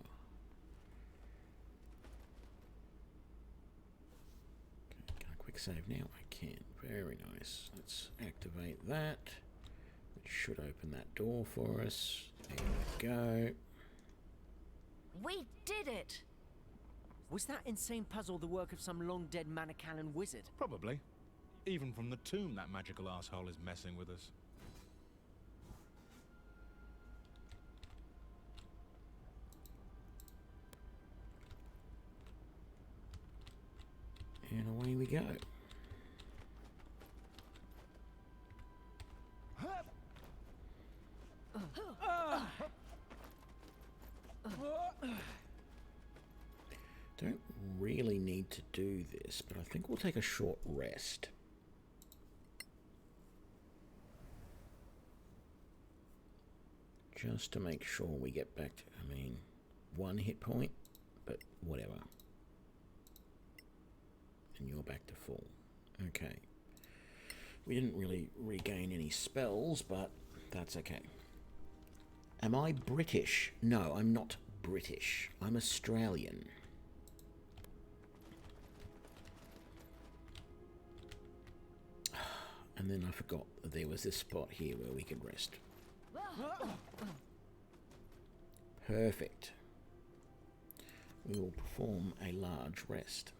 Okay, can I quick save now? I can. Very nice. Let's activate that. It should open that door for us. There we go. We did it! Was that insane puzzle the work of some long-dead Manicalan wizard? Probably. Even from the tomb, that magical asshole is messing with us. And away we go. Don't really need to do this, but I think we'll take a short rest. Just to make sure we get back to, I mean, 1 hit point, but whatever. And you're back to full. Okay. We didn't really regain any spells, but that's okay. Am I British? No, I'm not British. I'm Australian. And then I forgot that there was this spot here where we could rest. Perfect. We will perform a large rest.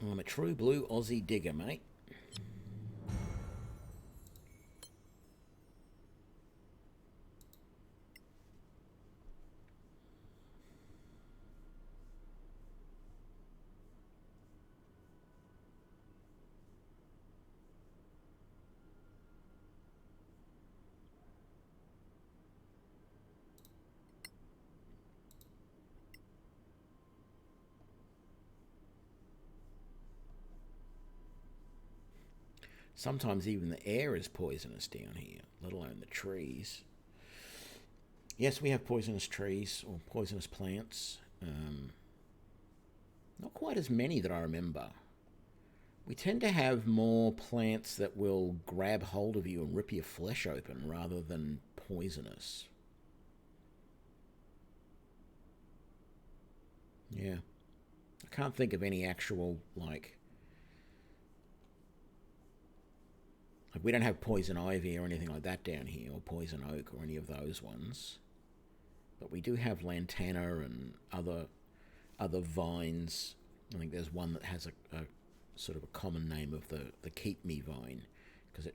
I'm a true blue Aussie digger, mate. Sometimes even the air is poisonous down here, let alone the trees. Yes, we have poisonous trees or poisonous plants. Not quite as many that I remember. We tend to have more plants that will grab hold of you and rip your flesh open rather than poisonous. Yeah. I can't think of any actual, like, we don't have poison ivy or anything like that down here, or poison oak or any of those ones. But we do have lantana and other vines. I think there's one that has a sort of a common name of the keep me vine, because it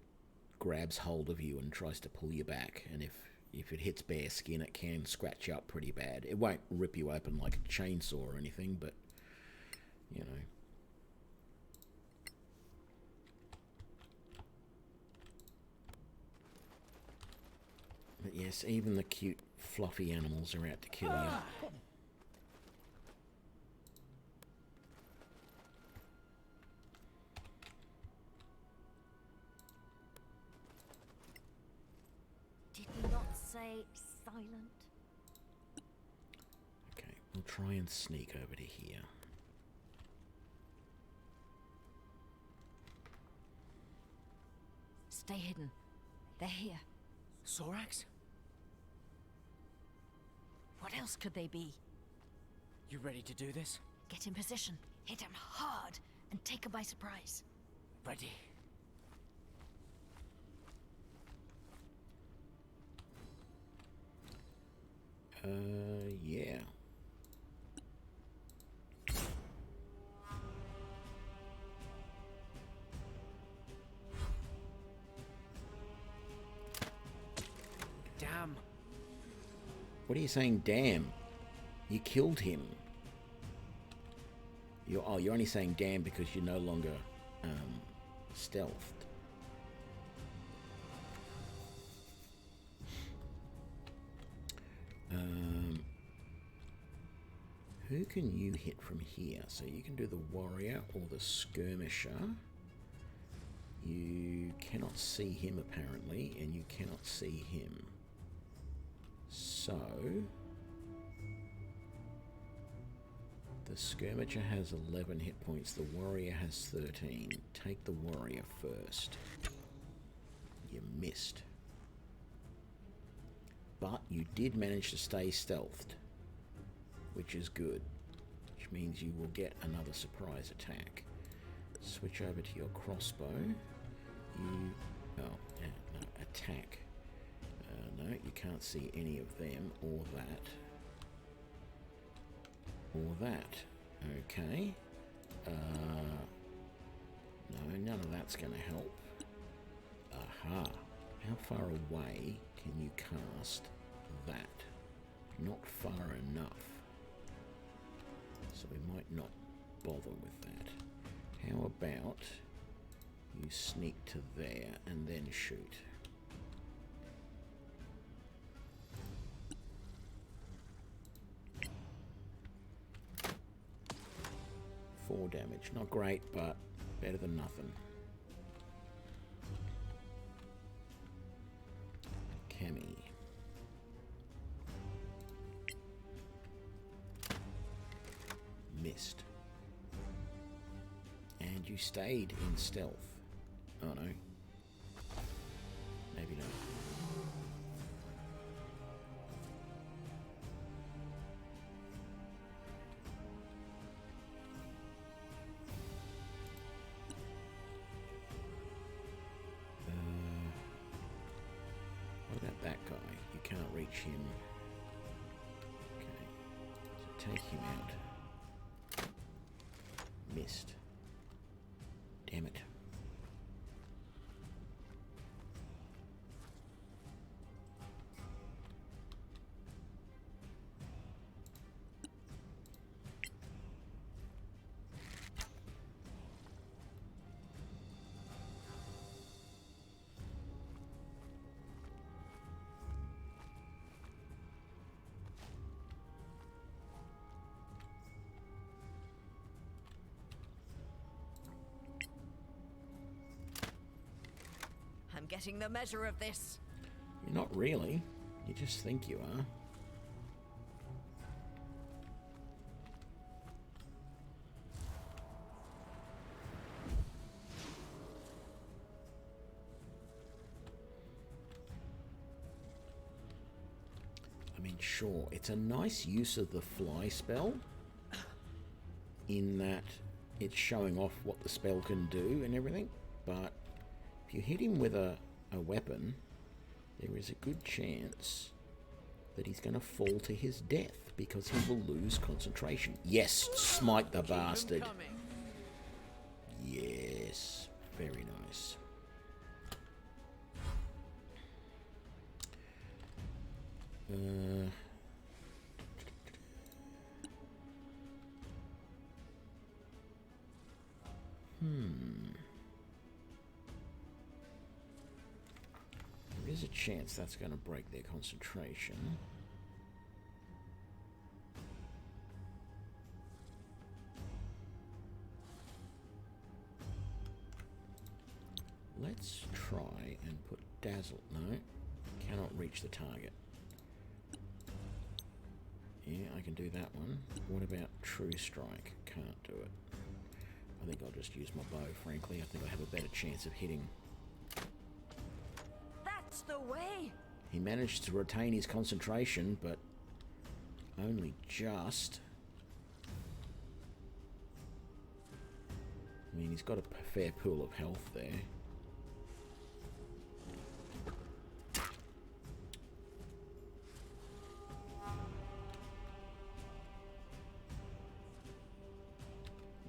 grabs hold of you and tries to pull you back. And if it hits bare skin, it can scratch you up pretty bad. It won't rip you open like a chainsaw or anything, but, you know. But yes, even the cute, fluffy animals are out to kill you. play silent? Okay, we'll try and sneak over to here. Stay hidden. They're here. Sorax? What else could they be? You ready to do this? Get in position, hit him hard, and take him by surprise. Ready. Yeah. Damn. What are you saying, damn? You killed him. You're only saying damn because you're no longer stealthed. Who can you hit from here? So you can do the warrior or the skirmisher. You cannot see him apparently, and you cannot see him. So the skirmisher has 11 hit points, the warrior has 13. Take the warrior first. You missed. But you did manage to stay stealthed, which is good, which means you will get another surprise attack. Switch over to your crossbow. No, attack. No, you can't see any of them, or that. Or that. Okay. No, none of that's going to help. Aha. How far away can you cast that? Not far enough. So we might not bother with that. How about you sneak to there and then shoot? Four damage. Not great, but better than nothing. Cammy. Missed. And you stayed in stealth. Oh no. Maybe not. What about that guy? You can't reach him. Okay. So take him out. Missed. Damn it. I'm getting the measure of this. You're not really. You just think you are. I mean, sure, it's a nice use of the fly spell in that it's showing off what the spell can do and everything, but if you hit him with a weapon, there is a good chance that he's going to fall to his death because he will lose concentration. Yes, smite the bastard. Yes, very nice. There is a chance that's going to break their concentration. Let's try and put Dazzle. No, cannot reach the target. Yeah, I can do that one. What about True Strike? Can't do it. I think I'll just use my bow, frankly. I think I have a better chance of hitting. That's the way! He managed to retain his concentration, but only just. I mean, he's got a fair pool of health there.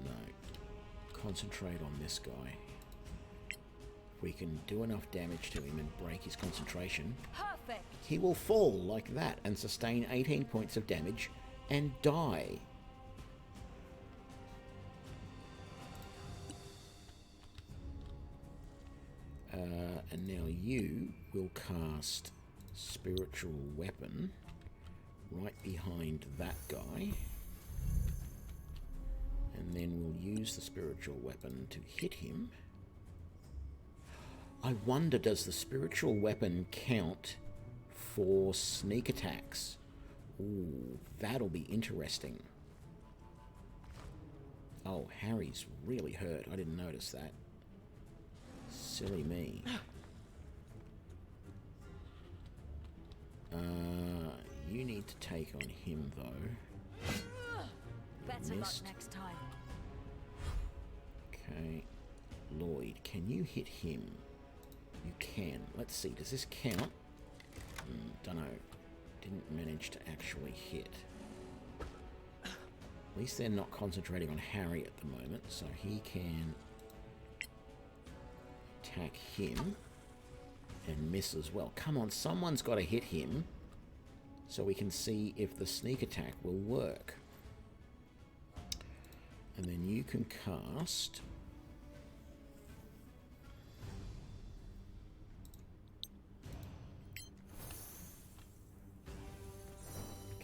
No. Concentrate on this guy. If we can do enough damage to him and break his concentration, Perfect. he will fall like that and sustain 18 points of damage and die. And now you will cast Spiritual Weapon right behind that guy. And then we'll use the Spiritual Weapon to hit him. I wonder, does the Spiritual Weapon count for sneak attacks? Ooh, that'll be interesting. Oh, Harry's really hurt. I didn't notice that. Silly me. You need to take on him, though. Better luck Missed. next time. Okay. Lloyd, can you hit him? You can. Let's see, does this count? Dunno. Didn't manage to actually hit. At least they're not concentrating on Harry at the moment, so he can attack him and miss as well. Come on, someone's got to hit him so we can see if the sneak attack will work. And then you can cast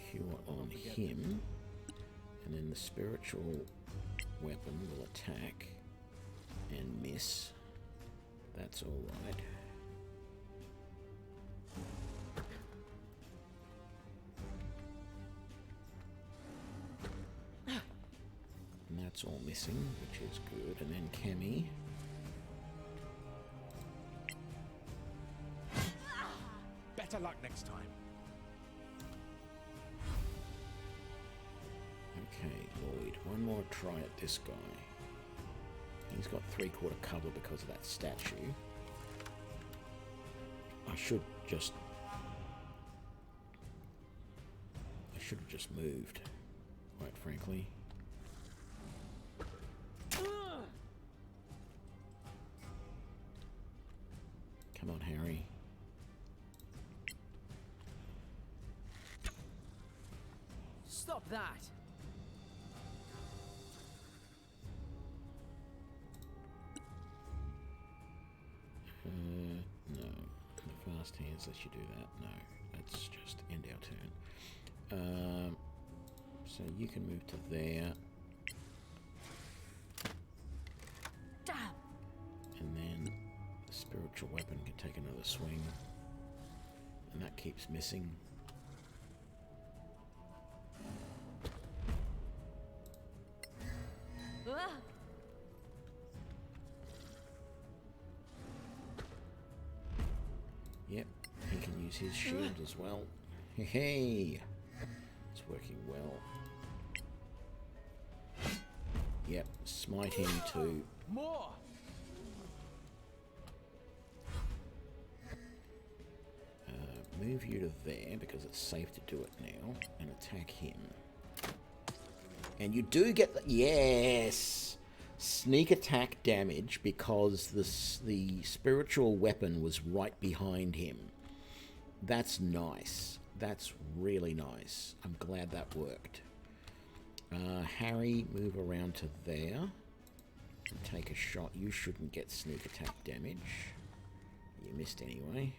Cure on him, and then the Spiritual Weapon will attack and miss. That's all right. And that's all missing, which is good. And then Cammy. Better luck next time. Okay, Lloyd, one more try at this guy. He's got 3/4 cover because of that statue. I should have just moved, quite frankly. Come on, Harry. Stop that! No. The fast hands lets you do that. No, let's just end our turn. So you can move to there. Damn! And then the Spiritual Weapon can take another swing. And that keeps missing. Ah! Yep, he can use his shield as well. Hey, it's working well. Yep, smite him too. More! Move you to there because it's safe to do it now, and attack him. And you do get the yes, sneak attack damage because the Spiritual Weapon was right behind him. That's nice. That's really nice. I'm glad that worked. Harry, move around to there and take a shot. You shouldn't get sneak attack damage. You missed anyway.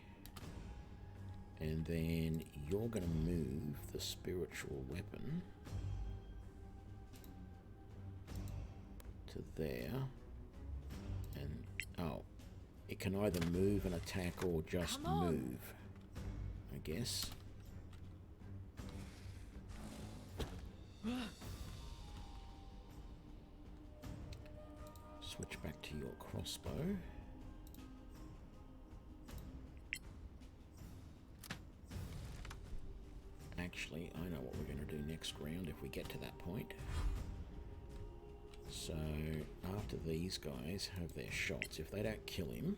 And then you're going to move the Spiritual Weapon to there. And, oh, it can either move and attack or just move, I guess. Switch back to your crossbow. Actually, I know what we're going to do next round if we get to that point. So, after these guys have their shots, if they don't kill him,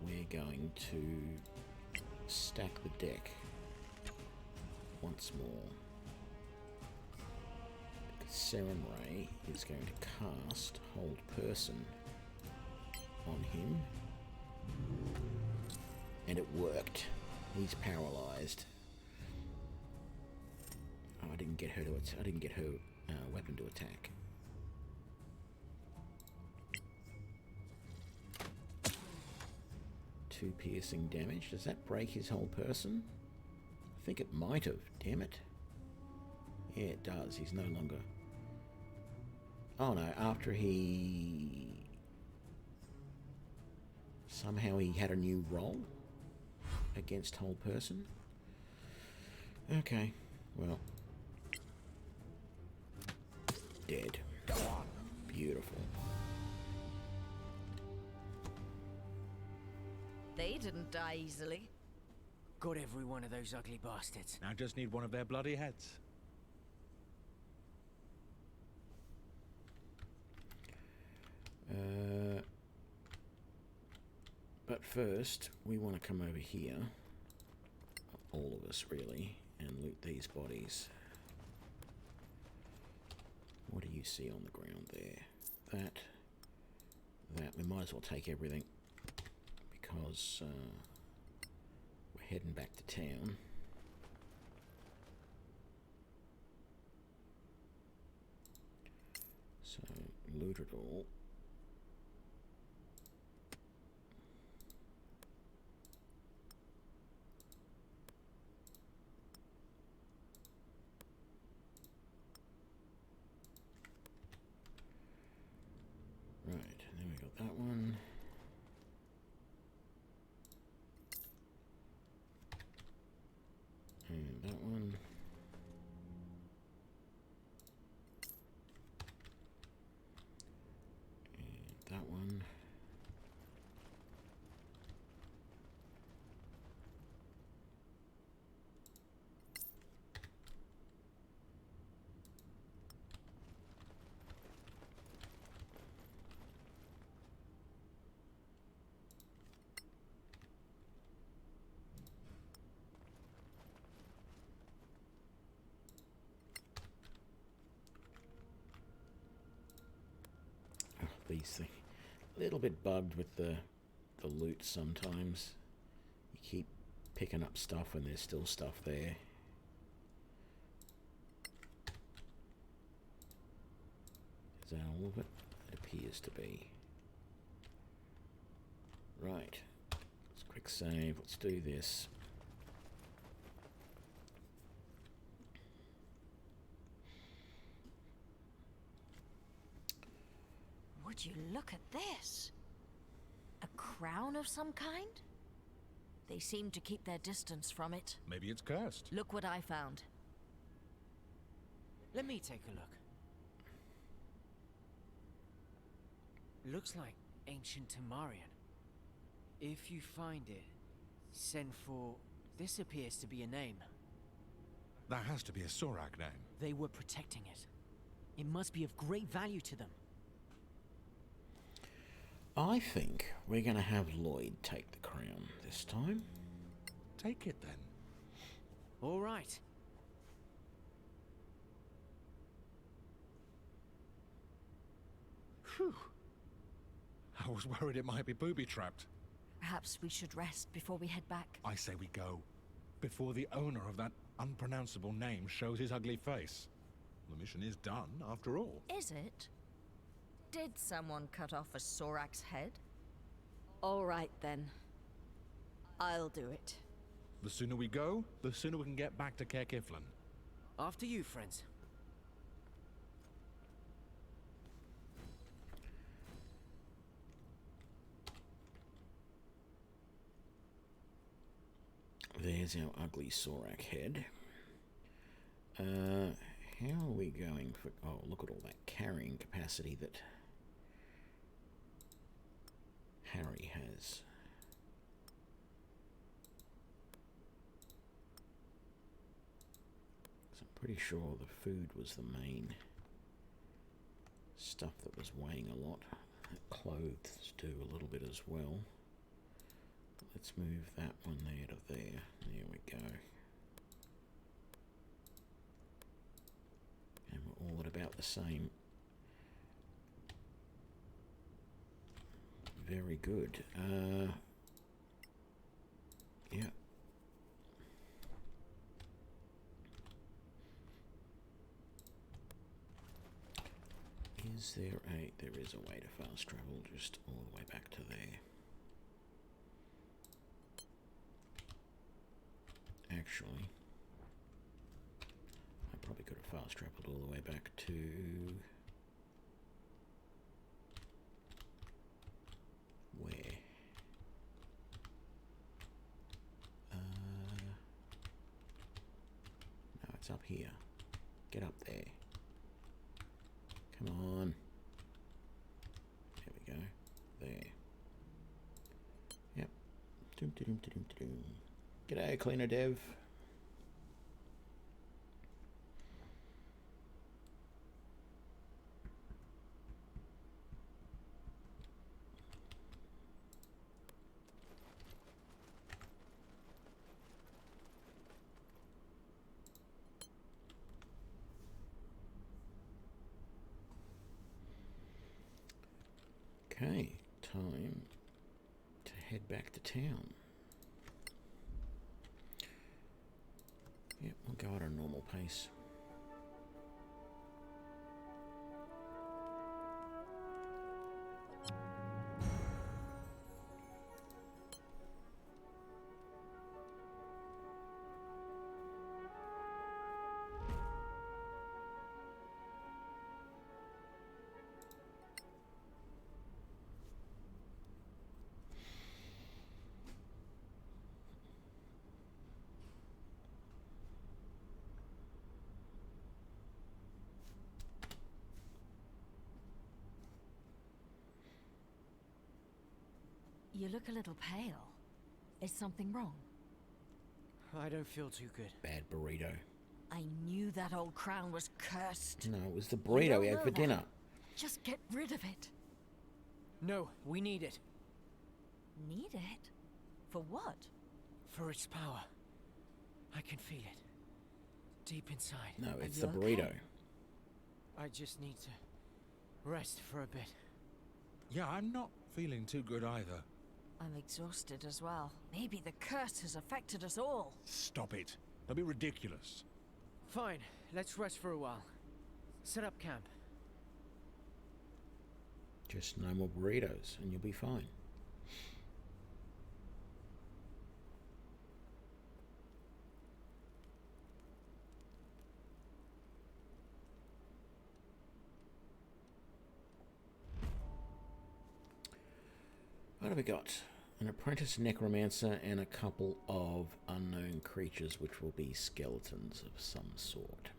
we're going to stack the deck once more. Because Seren Ray is going to cast Hold Person on him. And it worked. He's paralyzed. Oh, I didn't get her weapon to attack. Two piercing damage. Does that break his whole person? I think it might have. Damn it. Yeah, it does. He's no longer... Oh no, after he... Somehow he had a new roll against whole person. Okay, well... Dead. Beautiful. They didn't die easily. Got every one of those ugly bastards. I just need one of their bloody heads. But first, we want to come over here, all of us really, and loot these bodies. What do you see on the ground there? That. We might as well take everything, because we're heading back to town. So, loot it all. Right, and then we got that one. And that one. And that one. These things, a little bit bugged with the loot sometimes. You keep picking up stuff and there's still stuff there. Is that all of it? It appears to be. Right. Let's quick save. Let's do this. Would you look at this? A crown of some kind? They seem to keep their distance from it. Maybe it's cursed. Look what I found. Let me take a look. Looks like ancient Temarian. If you find it, send for... This appears to be a name. That has to be a Sorak name. They were protecting it. It must be of great value to them. I think we're going to have Lloyd take the crown this time. Take it then. All right. Phew. I was worried it might be booby-trapped. Perhaps we should rest before we head back. I say we go, before the owner of that unpronounceable name shows his ugly face. The mission is done, after all. Is it? Did someone cut off a Sorak's head? All right, then. I'll do it. The sooner we go, the sooner we can get back to Caer Kiflin. After you, friends. There's our ugly Sorak head. How are we going for... Oh, look at all that carrying capacity that Harry has. So I'm pretty sure the food was the main stuff that was weighing a lot. Clothes do a little bit as well. Let's move that one there to there. There we go. And we're all at about the same. Very good. Yeah. Is there a... There is a way to fast travel just all the way back to there. Actually, I probably could have fast traveled all the way back to... Where? No, it's up here. Get up there. Come on. There we go. There. Yep. Doom, doom, doom, doom. G'day, Cleaner Dev. Okay, time to head back to town. Yep, we'll go at a normal pace. You look a little pale. Is something wrong? I don't feel too good. Bad burrito. I knew that old crown was cursed. No, it was the burrito we had for dinner. Just get rid of it. No, we need it. Need it? For what? For its power. I can feel it. Deep inside. No, it's the burrito. Okay? I just need to rest for a bit. Yeah, I'm not feeling too good either. I'm exhausted as well. Maybe the curse has affected us all. Stop it. Don't be ridiculous. Fine, let's rest for a while. Set up camp. Just no more burritos and you'll be fine. What have we got? An apprentice necromancer and a couple of unknown creatures which will be skeletons of some sort.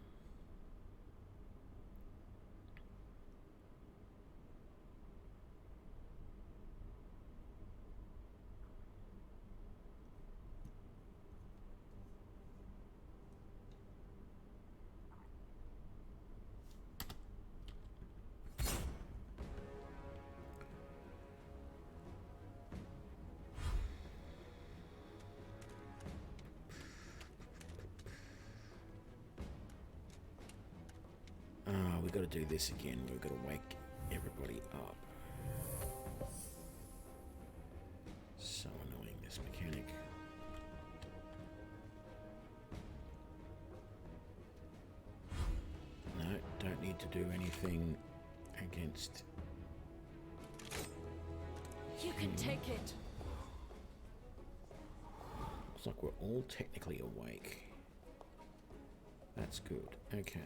We've got to do this again. We've got to wake everybody up. So annoying, this mechanic. No, don't need to do anything against... You can take it. Looks like we're all technically awake. That's good. Okay.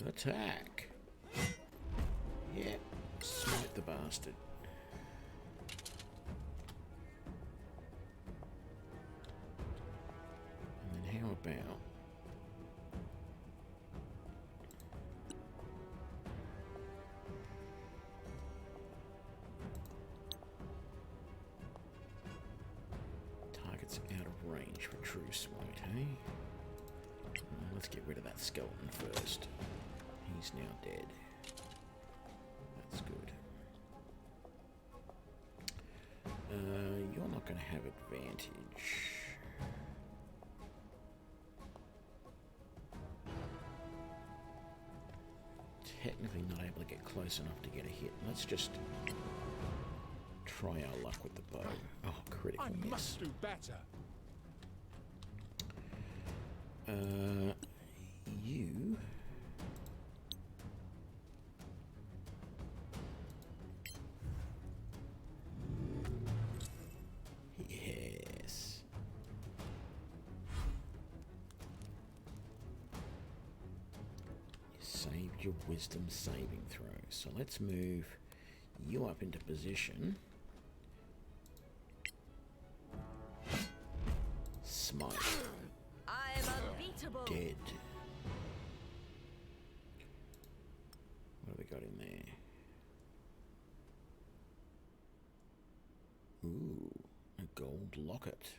Attack! Yeah, smite the bastard. about. Target's out of range for true smite, hey? Let's get rid of that skeleton first. He's now dead. That's good. You're not going to have advantage. Technically not able to get close enough to get a hit. Let's just try our luck with the bow. Oh, critical miss. Must do better. You... Yes. You saved your wisdom saving throw. So let's move you up into position. Smite. I'm unbeatable. Dead. What have we got in there? Ooh, a gold locket.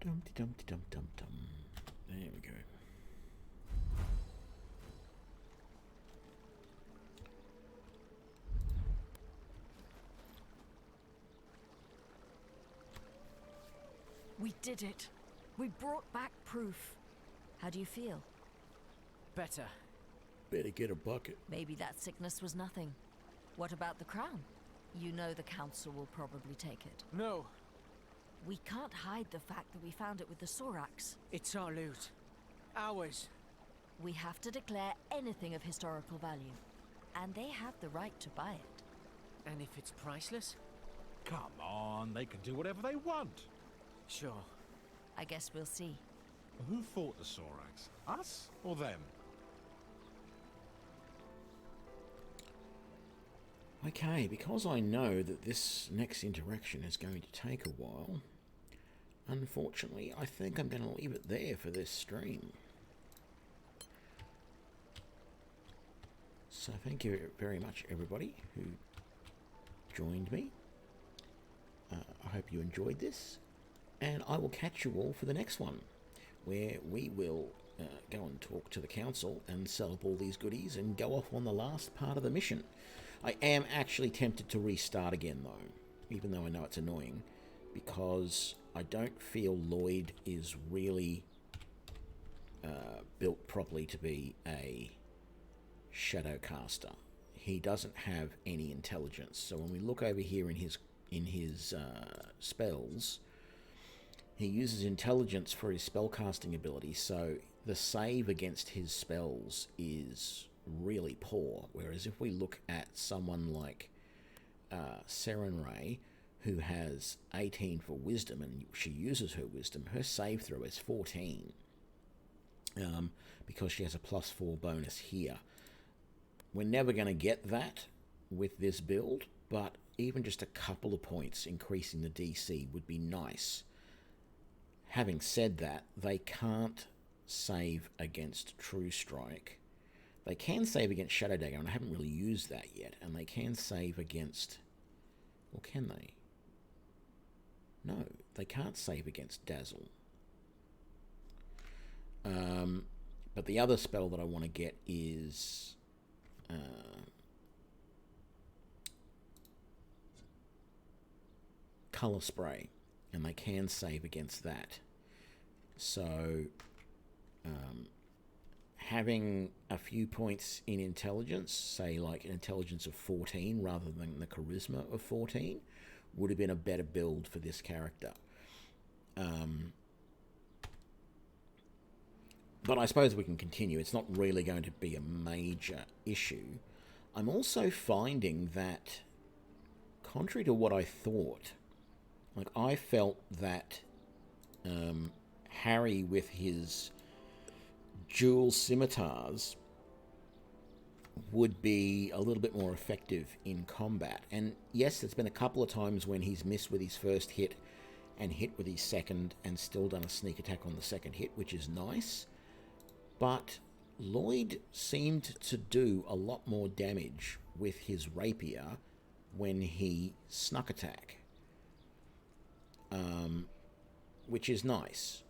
Dumpty dumpty dum dum dum. There we go. We did it. We brought back proof. How do you feel? Better. Better get a bucket. Maybe that sickness was nothing. What about the crown? You know the council will probably take it. No. We can't hide the fact that we found it with the Sorax. It's our loot. Ours. We have to declare anything of historical value. And they have the right to buy it. And if it's priceless? Come on, they can do whatever they want. Sure. I guess we'll see. Who fought the Sorax? Us or them? Okay, because I know that this next interaction is going to take a while, unfortunately, I think I'm going to leave it there for this stream. So thank you very much, everybody who joined me. I hope you enjoyed this, and I will catch you all for the next one, where we will go and talk to the council and sell up all these goodies and go off on the last part of the mission. I am actually tempted to restart again, though, even though I know it's annoying, because I don't feel Lloyd is really built properly to be a Shadowcaster. He doesn't have any intelligence, so when we look over here in his spells, he uses intelligence for his spellcasting ability, so the save against his spells is really poor. Whereas if we look at someone like Serenray, who has 18 for wisdom, and she uses her wisdom, her save throw is 14, because she has a +4 bonus here. We're never going to get that with this build, but even just a couple of points increasing the DC would be nice. Having said that, they can't save against True Strike. They can save against Shadow Dagger, and I haven't really used that yet. And they can save against... Or can they? No, they can't save against Dazzle. But the other spell that I want to get is... Colour Spray, and they can save against that. So having a few points in intelligence, say like an intelligence of 14 rather than the charisma of 14, would have been a better build for this character. But I suppose we can continue. It's not really going to be a major issue. I'm also finding that, contrary to what I thought, like I felt that Harry with his dual scimitars would be a little bit more effective in combat. And yes, there's been a couple of times when he's missed with his first hit and hit with his second and still done a sneak attack on the second hit, which is nice. But Lloyd seemed to do a lot more damage with his rapier when he snuck attack, which is nice.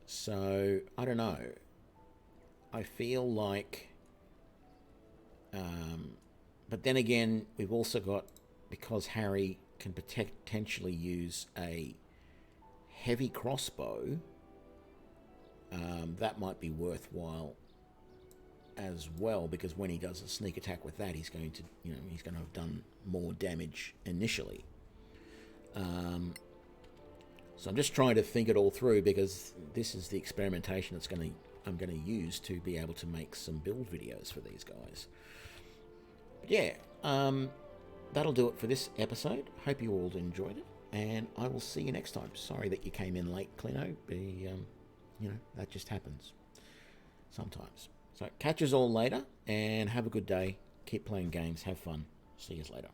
So, I don't know. I feel like... but then again, we've also got, because Harry can potentially use a heavy crossbow, that might be worthwhile as well, because when he does a sneak attack with that, he's going to, he's going to have done more damage initially. So I'm just trying to think it all through, because this is the experimentation I'm going to use to be able to make some build videos for these guys. But yeah, that'll do it for this episode. Hope you all enjoyed it, and I will see you next time. Sorry that you came in late, Clino. That just happens sometimes. So catch us all later, and have a good day. Keep playing games. Have fun. See you later.